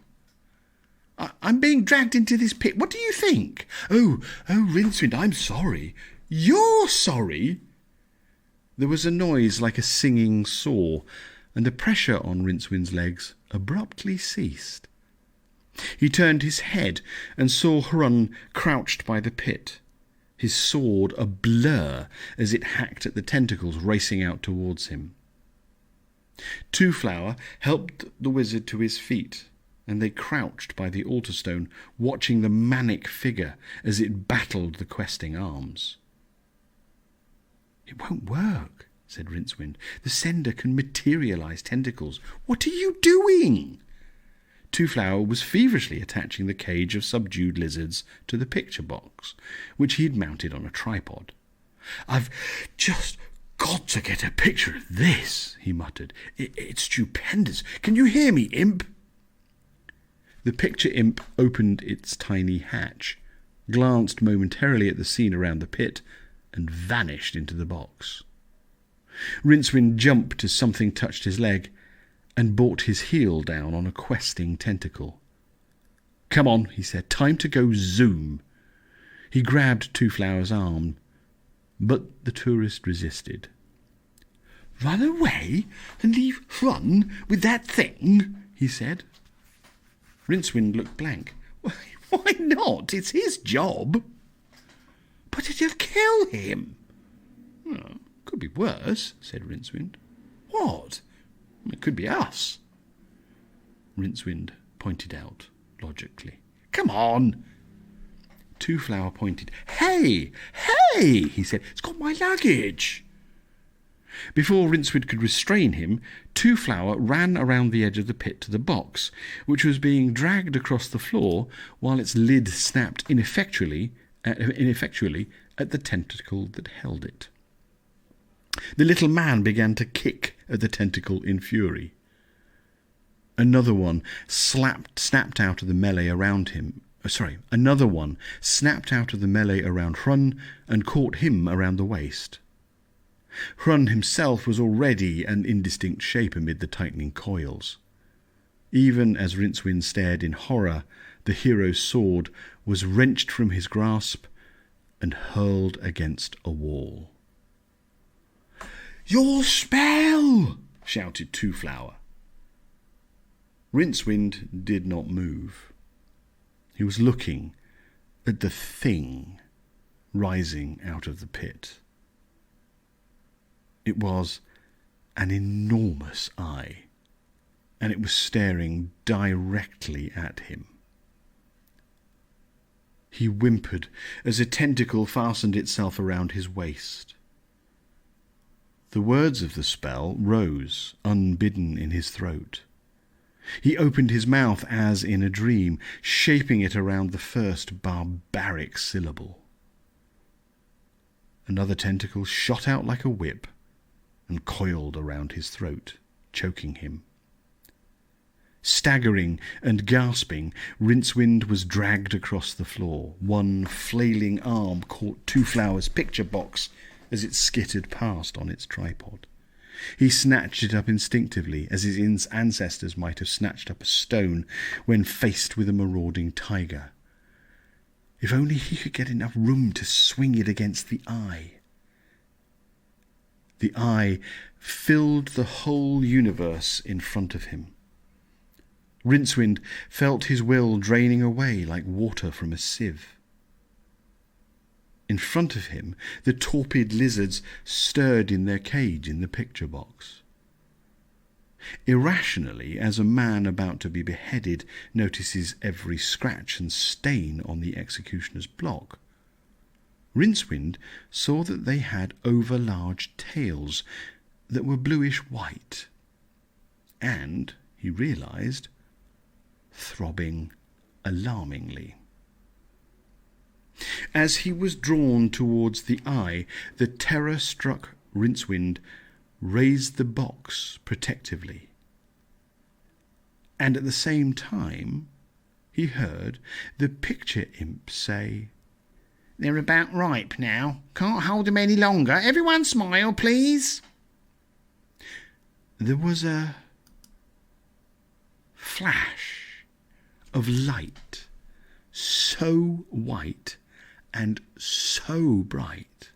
I'm being dragged into this pit. What do you think?" Oh, Rincewind, I'm sorry." "You're sorry?" There was a noise like a singing saw, and the pressure on Rincewind's legs abruptly ceased. He turned his head and saw Hrun crouched by the pit, his sword a blur as it hacked at the tentacles racing out towards him. Twoflower helped the wizard to his feet, and they crouched by the altar stone, watching the manic figure as it battled the questing arms. "It won't work," said Rincewind. "The sender can materialize tentacles. What are you doing?" Twoflower was feverishly attaching the cage of subdued lizards to the picture box, which he had mounted on a tripod. "I've just got to get a picture of this," he muttered. It's stupendous. Can you hear me, imp?" The picture imp opened its tiny hatch, glanced momentarily at the scene around the pit, and vanished into the box. Rincewind jumped as something touched his leg and brought his heel down on a questing tentacle. "Come on," he said. "Time to go zoom." He grabbed Twoflower's arm, but the tourist resisted. "Run away and leave Hrun with that thing?" he said. Rincewind looked blank. "Why not? It's his job." "But it'll kill him." "Well, could be worse," said Rincewind. "What?" "It could be us." Rincewind pointed out logically. "Come on." Twoflower pointed. Hey, he said. "It's got my luggage." Before Rincewind could restrain him, Twoflower ran around the edge of the pit to the box, which was being dragged across the floor while its lid snapped ineffectually at the tentacle that held it. The little man began to kick at the tentacle in fury. Another one snapped out of the melee around him. Another one snapped out of the melee around Hrun and caught him around the waist. Hrun himself was already an indistinct shape amid the tightening coils. Even as Rincewind stared in horror, the hero's sword was wrenched from his grasp and hurled against a wall. "Your spell!" shouted Twoflower. Rincewind did not move. He was looking at the thing rising out of the pit. It was an enormous eye, and it was staring directly at him. He whimpered as a tentacle fastened itself around his waist. The words of the spell rose, unbidden, in his throat. He opened his mouth as in a dream, shaping it around the first barbaric syllable. Another tentacle shot out like a whip and coiled around his throat, choking him. Staggering and gasping, Rincewind was dragged across the floor. One flailing arm caught Twoflower's picture box as it skittered past on its tripod. He snatched it up instinctively, as his ancestors might have snatched up a stone when faced with a marauding tiger. If only he could get enough room to swing it against the eye. The eye filled the whole universe in front of him. Rincewind felt his will draining away like water from a sieve. In front of him, the torpid lizards stirred in their cage in the picture box. Irrationally, as a man about to be beheaded notices every scratch and stain on the executioner's block, Rincewind saw that they had overlarge tails that were bluish-white, and, he realised, throbbing alarmingly. As he was drawn towards the eye, the terror-struck Rincewind raised the box protectively. And at the same time, he heard the picture imp say, "They're about ripe now. Can't hold them any longer. Everyone smile, please." There was a flash of light, so white and so bright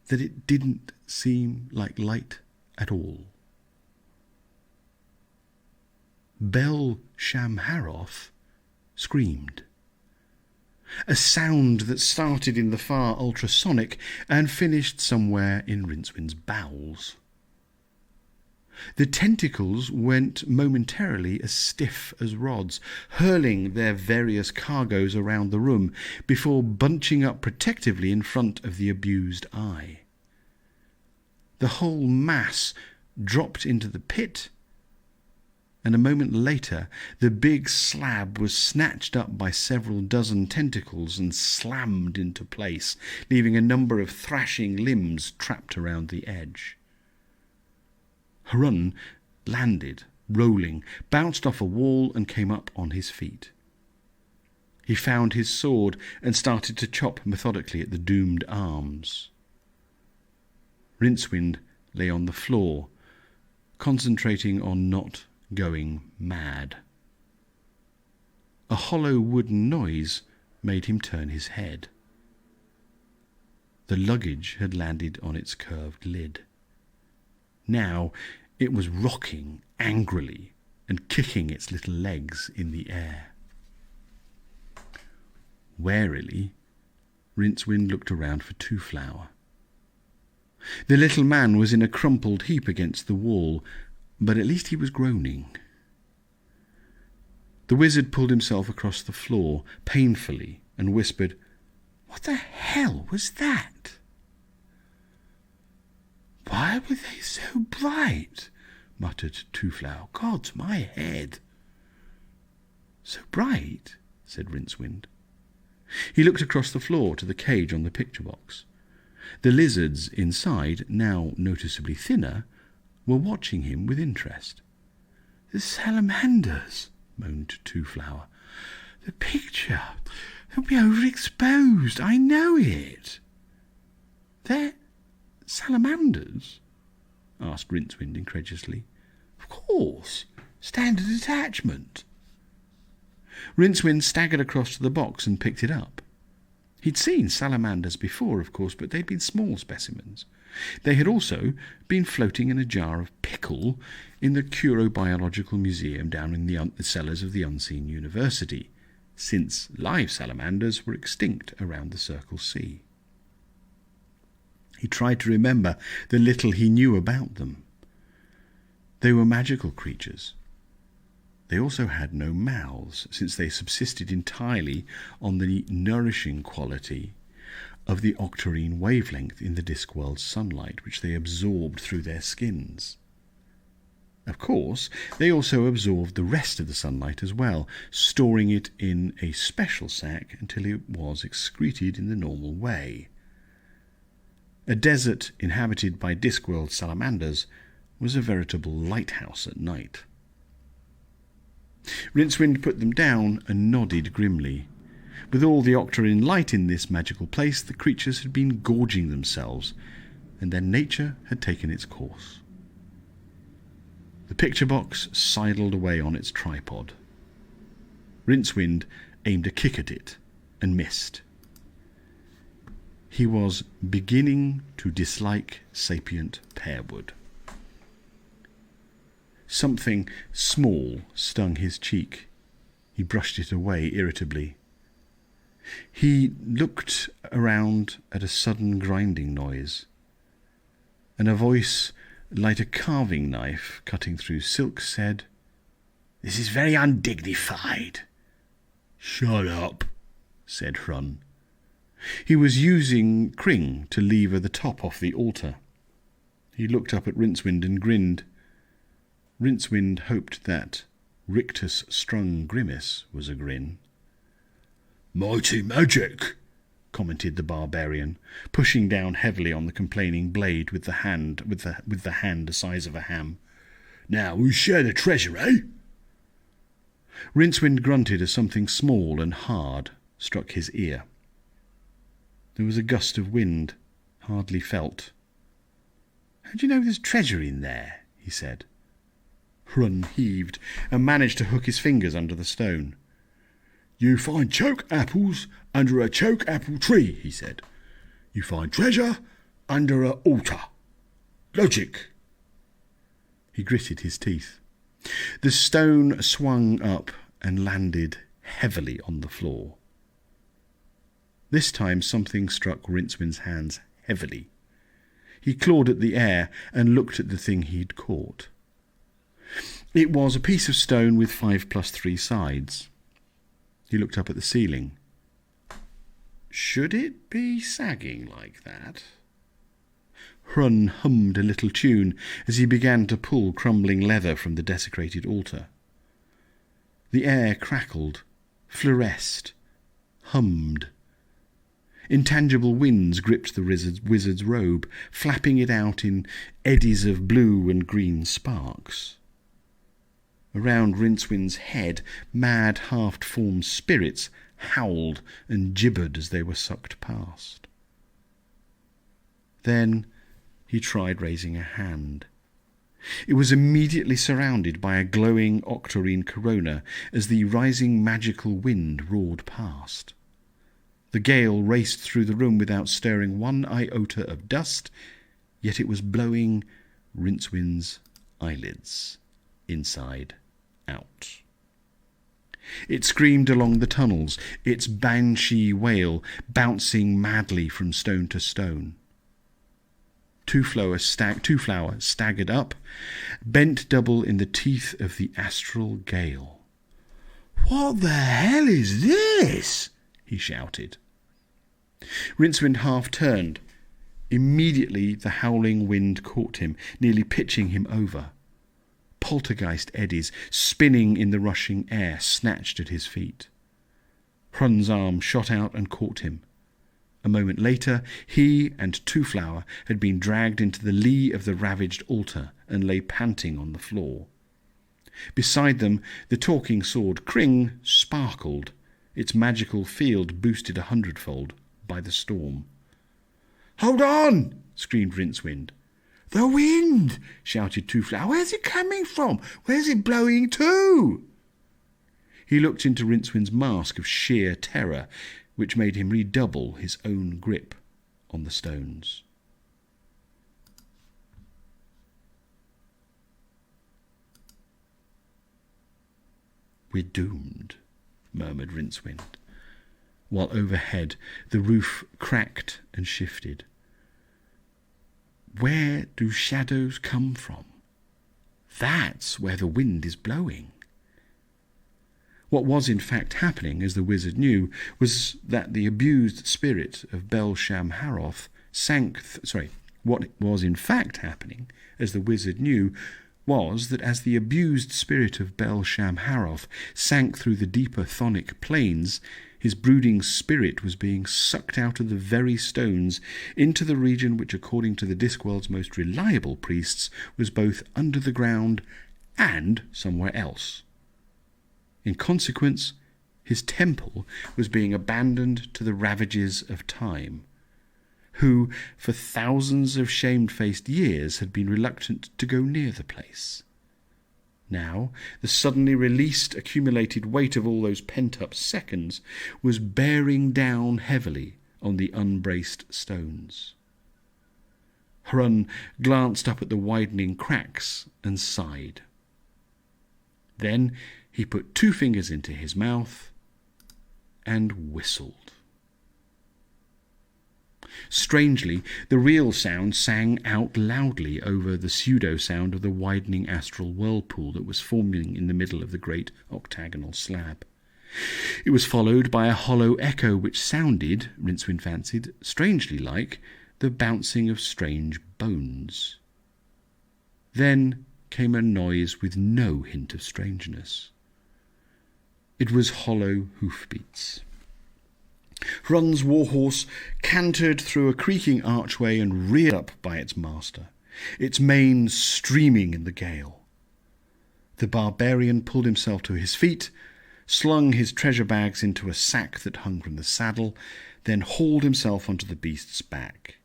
that it didn't seem like light at all. Bel Shamharoth screamed, a sound that started in the far ultrasonic and finished somewhere in Rincewind's bowels. The tentacles went momentarily as stiff as rods, hurling their various cargoes around the room before bunching up protectively in front of the abused eye. The whole mass dropped into the pit, and a moment later the big slab was snatched up by several dozen tentacles and slammed into place, leaving a number of thrashing limbs trapped around the edge. Harun landed, rolling, bounced off a wall and came up on his feet. He found his sword and started to chop methodically at the doomed arms. Rincewind lay on the floor, concentrating on not going mad. A hollow wooden noise made him turn his head. The luggage had landed on its curved lid. Now it was rocking angrily and kicking its little legs in the air. Warily, Rincewind looked around for Twoflower. The little man was in a crumpled heap against the wall, but at least he was groaning. The wizard pulled himself across the floor painfully and whispered, "What the hell was that?" "Why were they so bright?" muttered Twoflower. "God's my head." "So bright?" said Rincewind. He looked across the floor to the cage on the picture box. The lizards inside, now noticeably thinner, were watching him with interest. "The salamanders," moaned Twoflower. "The picture, they'll be overexposed. I know it." "They're salamanders?" asked Rincewind incredulously. "Of course. Standard attachment." Rincewind staggered across to the box and picked it up. He'd seen salamanders before, of course, but they'd been small specimens. They had also been floating in a jar of pickle in the Curobiological Museum down in the cellars of the Unseen University, since live salamanders were extinct around the Circle C. He tried to remember the little he knew about them. They were magical creatures. They also had no mouths, since they subsisted entirely on the nourishing quality of the octarine wavelength in the Discworld's sunlight, which they absorbed through their skins. Of course, they also absorbed the rest of the sunlight as well, storing it in a special sac until it was excreted in the normal way. A desert inhabited by Discworld salamanders was a veritable lighthouse at night. Rincewind put them down and nodded grimly. With all the octarine light in this magical place, the creatures had been gorging themselves, and then nature had taken its course. The picture box sidled away on its tripod. Rincewind aimed a kick at it and missed. He was beginning to dislike sapient pearwood. Something small stung his cheek. He brushed it away irritably. He looked around at a sudden grinding noise, and a voice like a carving knife cutting through silk said, "This is very undignified." "Shut up," said Hrun. He was using Kring to lever the top off the altar. He looked up at Rincewind and grinned. Rincewind hoped that rictus-strung grimace was a grin. "Mighty magic," commented the barbarian, pushing down heavily on the complaining blade with the hand the size of a ham. "Now we share the treasure, eh?" Rincewind grunted as something small and hard struck his ear. There was a gust of wind, hardly felt. "How do you know there's treasure in there?" he said. Hrun heaved and managed to hook his fingers under the stone. "You find choke apples under a choke apple tree," he said. "You find treasure under a altar. Logic." He gritted his teeth. The stone swung up and landed heavily on the floor. This time something struck Rincewind's hands heavily. He clawed at the air and looked at the thing he'd caught. It was a piece of stone with 5+3 sides. He looked up at the ceiling. Should it be sagging like that? Hrun hummed a little tune as he began to pull crumbling leather from the desecrated altar. The air crackled, fluoresced, hummed. Intangible winds gripped the wizard's robe, flapping it out in eddies of blue and green sparks. Around Rincewind's head, mad half-formed spirits howled and gibbered as they were sucked past. Then he tried raising a hand. It was immediately surrounded by a glowing octarine corona as the rising magical wind roared past. The gale raced through the room without stirring one iota of dust, yet it was blowing Rincewind's eyelids inside out. It screamed along the tunnels, its banshee wail bouncing madly from stone to stone. Twoflower staggered up, bent double in the teeth of the astral gale. "What the hell is this?" he shouted. Rincewind half turned. Immediately the howling wind caught him, nearly pitching him over. Poltergeist eddies, spinning in the rushing air, snatched at his feet. Hrun's arm shot out and caught him. A moment later, he and Twoflower had been dragged into the lee of the ravaged altar and lay panting on the floor. Beside them, the talking sword Kring sparkled, its magical field boosted 100-fold by the storm. "Hold on!" screamed Rincewind. "The wind!" shouted Twoflower. "Where's it coming from? Where's it blowing to?" He looked into Rincewind's mask of sheer terror, which made him redouble his own grip on the stones. "We're doomed," murmured Rincewind, while overhead the roof cracked and shifted. Where do shadows come from? That's where the wind is blowing. What was in fact happening, as the wizard knew, was that the abused spirit of Bel-Sham-Haroth what was in fact happening, as the wizard knew, was that as the abused spirit of Bel-Sham-Haroth sank through the deeper chthonic planes, His brooding spirit was being sucked out of the very stones into the region which, according to the Discworld's most reliable priests, was both under the ground and somewhere else. In consequence, his temple was being abandoned to the ravages of time, who, for thousands of shamefaced years, had been reluctant to go near the place. Now, the suddenly released accumulated weight of all those pent-up seconds was bearing down heavily on the unbraced stones. Hrun glanced up at the widening cracks and sighed. Then he put 2 fingers into his mouth and whistled. Strangely, the real sound sang out loudly over the pseudo-sound of the widening astral whirlpool that was forming in the middle of the great octagonal slab. It was followed by a hollow echo which sounded, Rincewind fancied, strangely like the bouncing of strange bones. Then came a noise with no hint of strangeness. It was hollow hoofbeats. Hrun's warhorse cantered through a creaking archway and reared up by its master, its mane streaming in the gale. The barbarian pulled himself to his feet, slung his treasure bags into a sack that hung from the saddle, then hauled himself onto the beast's back.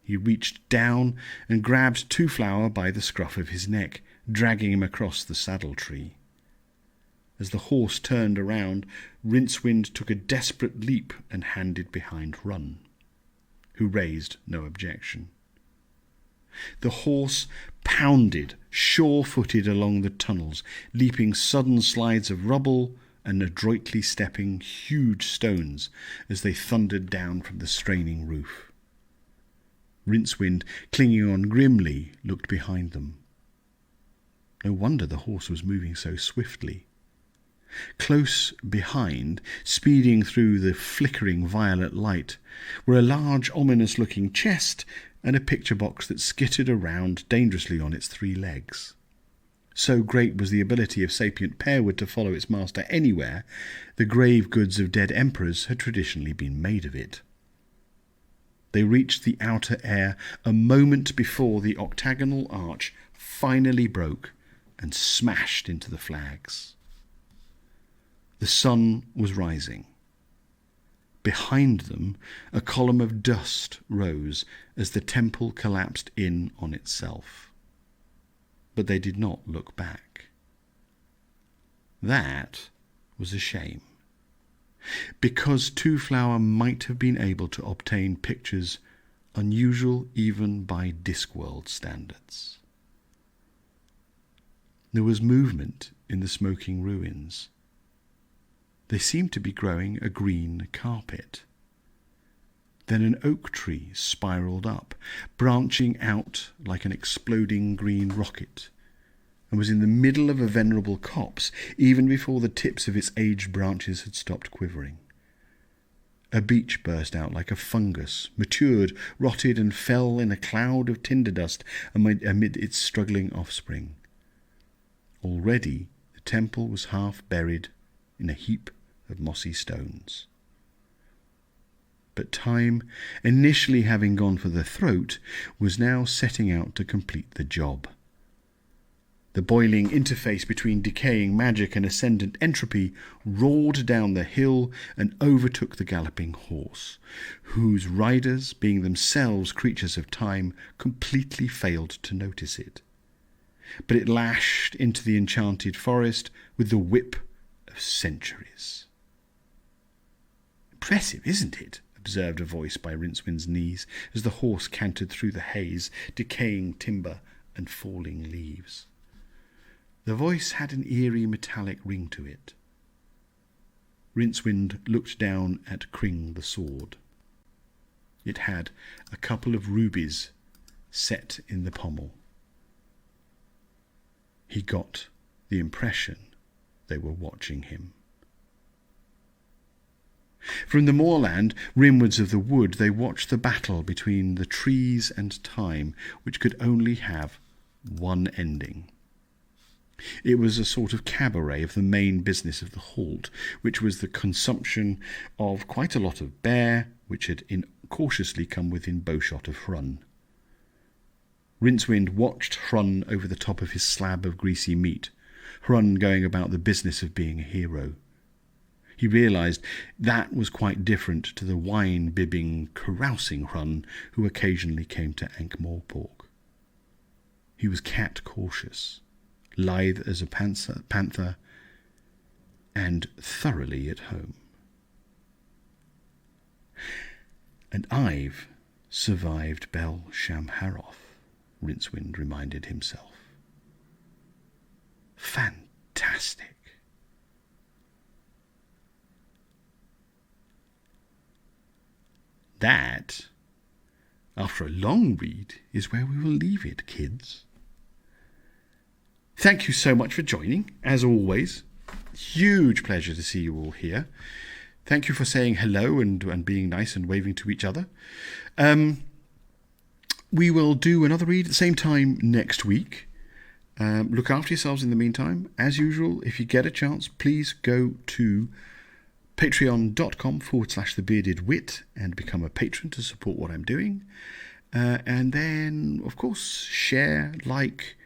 He reached down and grabbed Twoflower by the scruff of his neck, dragging him across the saddle tree. As the horse turned around, Rincewind took a desperate leap and handed behind Hrun, who raised no objection. The horse pounded, sure-footed along the tunnels, leaping sudden slides of rubble and adroitly stepping huge stones as they thundered down from the straining roof. Rincewind, clinging on grimly, looked behind them. No wonder the horse was moving so swiftly. Close behind, speeding through the flickering violet light, were a large ominous-looking chest and a picture box that skittered around dangerously on its 3 legs. So great was the ability of sapient Pearwood to follow its master anywhere, the grave goods of dead emperors had traditionally been made of it. They reached the outer air a moment before the octagonal arch finally broke and smashed into the flags. The sun was rising. Behind them, a column of dust rose as the temple collapsed in on itself. But they did not look back. That was a shame, because Twoflower might have been able to obtain pictures unusual even by Discworld standards. There was movement in the smoking ruins. They seemed to be growing a green carpet. Then an oak tree spiralled up, branching out like an exploding green rocket, and was in the middle of a venerable copse even before the tips of its aged branches had stopped quivering. A beech burst out like a fungus, matured, rotted, and fell in a cloud of tinder dust amid its struggling offspring. Already the temple was half buried in a heap of mossy stones. But time, initially having gone for the throat, was now setting out to complete the job. The boiling interface between decaying magic and ascendant entropy roared down the hill and overtook the galloping horse, whose riders, being themselves creatures of time, completely failed to notice it. But it lashed into the enchanted forest with the whip of centuries. "Impressive, isn't it?" observed a voice by Rincewind's knees as the horse cantered through the haze, decaying timber and falling leaves. The voice had an eerie metallic ring to it. Rincewind looked down at Kring the sword. It had a couple of rubies set in the pommel. He got the impression they were watching him. From the moorland, rimwards of the wood, they watched the battle between the trees and time, which could only have one ending. It was a sort of cabaret of the main business of the halt, which was the consumption of quite a lot of bear, which had incautiously come within bowshot of Hrun. Rincewind watched Hrun over the top of his slab of greasy meat, Hrun going about the business of being a hero. He realised that was quite different to the wine-bibbing, carousing Hrun who occasionally came to Ankh-Morpork. He was cat-cautious, lithe as a panther, and thoroughly at home. And I've survived Bel Shamharoth, Rincewind reminded himself. Fantastic. That, after a long read, is where we will leave it, kids. Thank you so much for joining, as always. Huge pleasure to see you all here. Thank you for saying hello and being nice and waving to each other. We will do another read at the same time next week. Look after yourselves in the meantime. As usual, if you get a chance, please go to patreon.com/thebeardedwit and become a patron to support what I'm doing. And then, of course, share, like,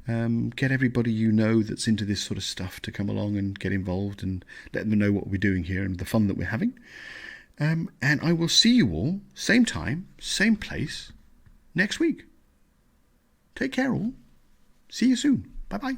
get everybody you know that's into this sort of stuff to come along and get involved and let them know what we're doing here and the fun that we're having. And I will see you all, same time, same place, next week. Take care all. See you soon. Bye-bye.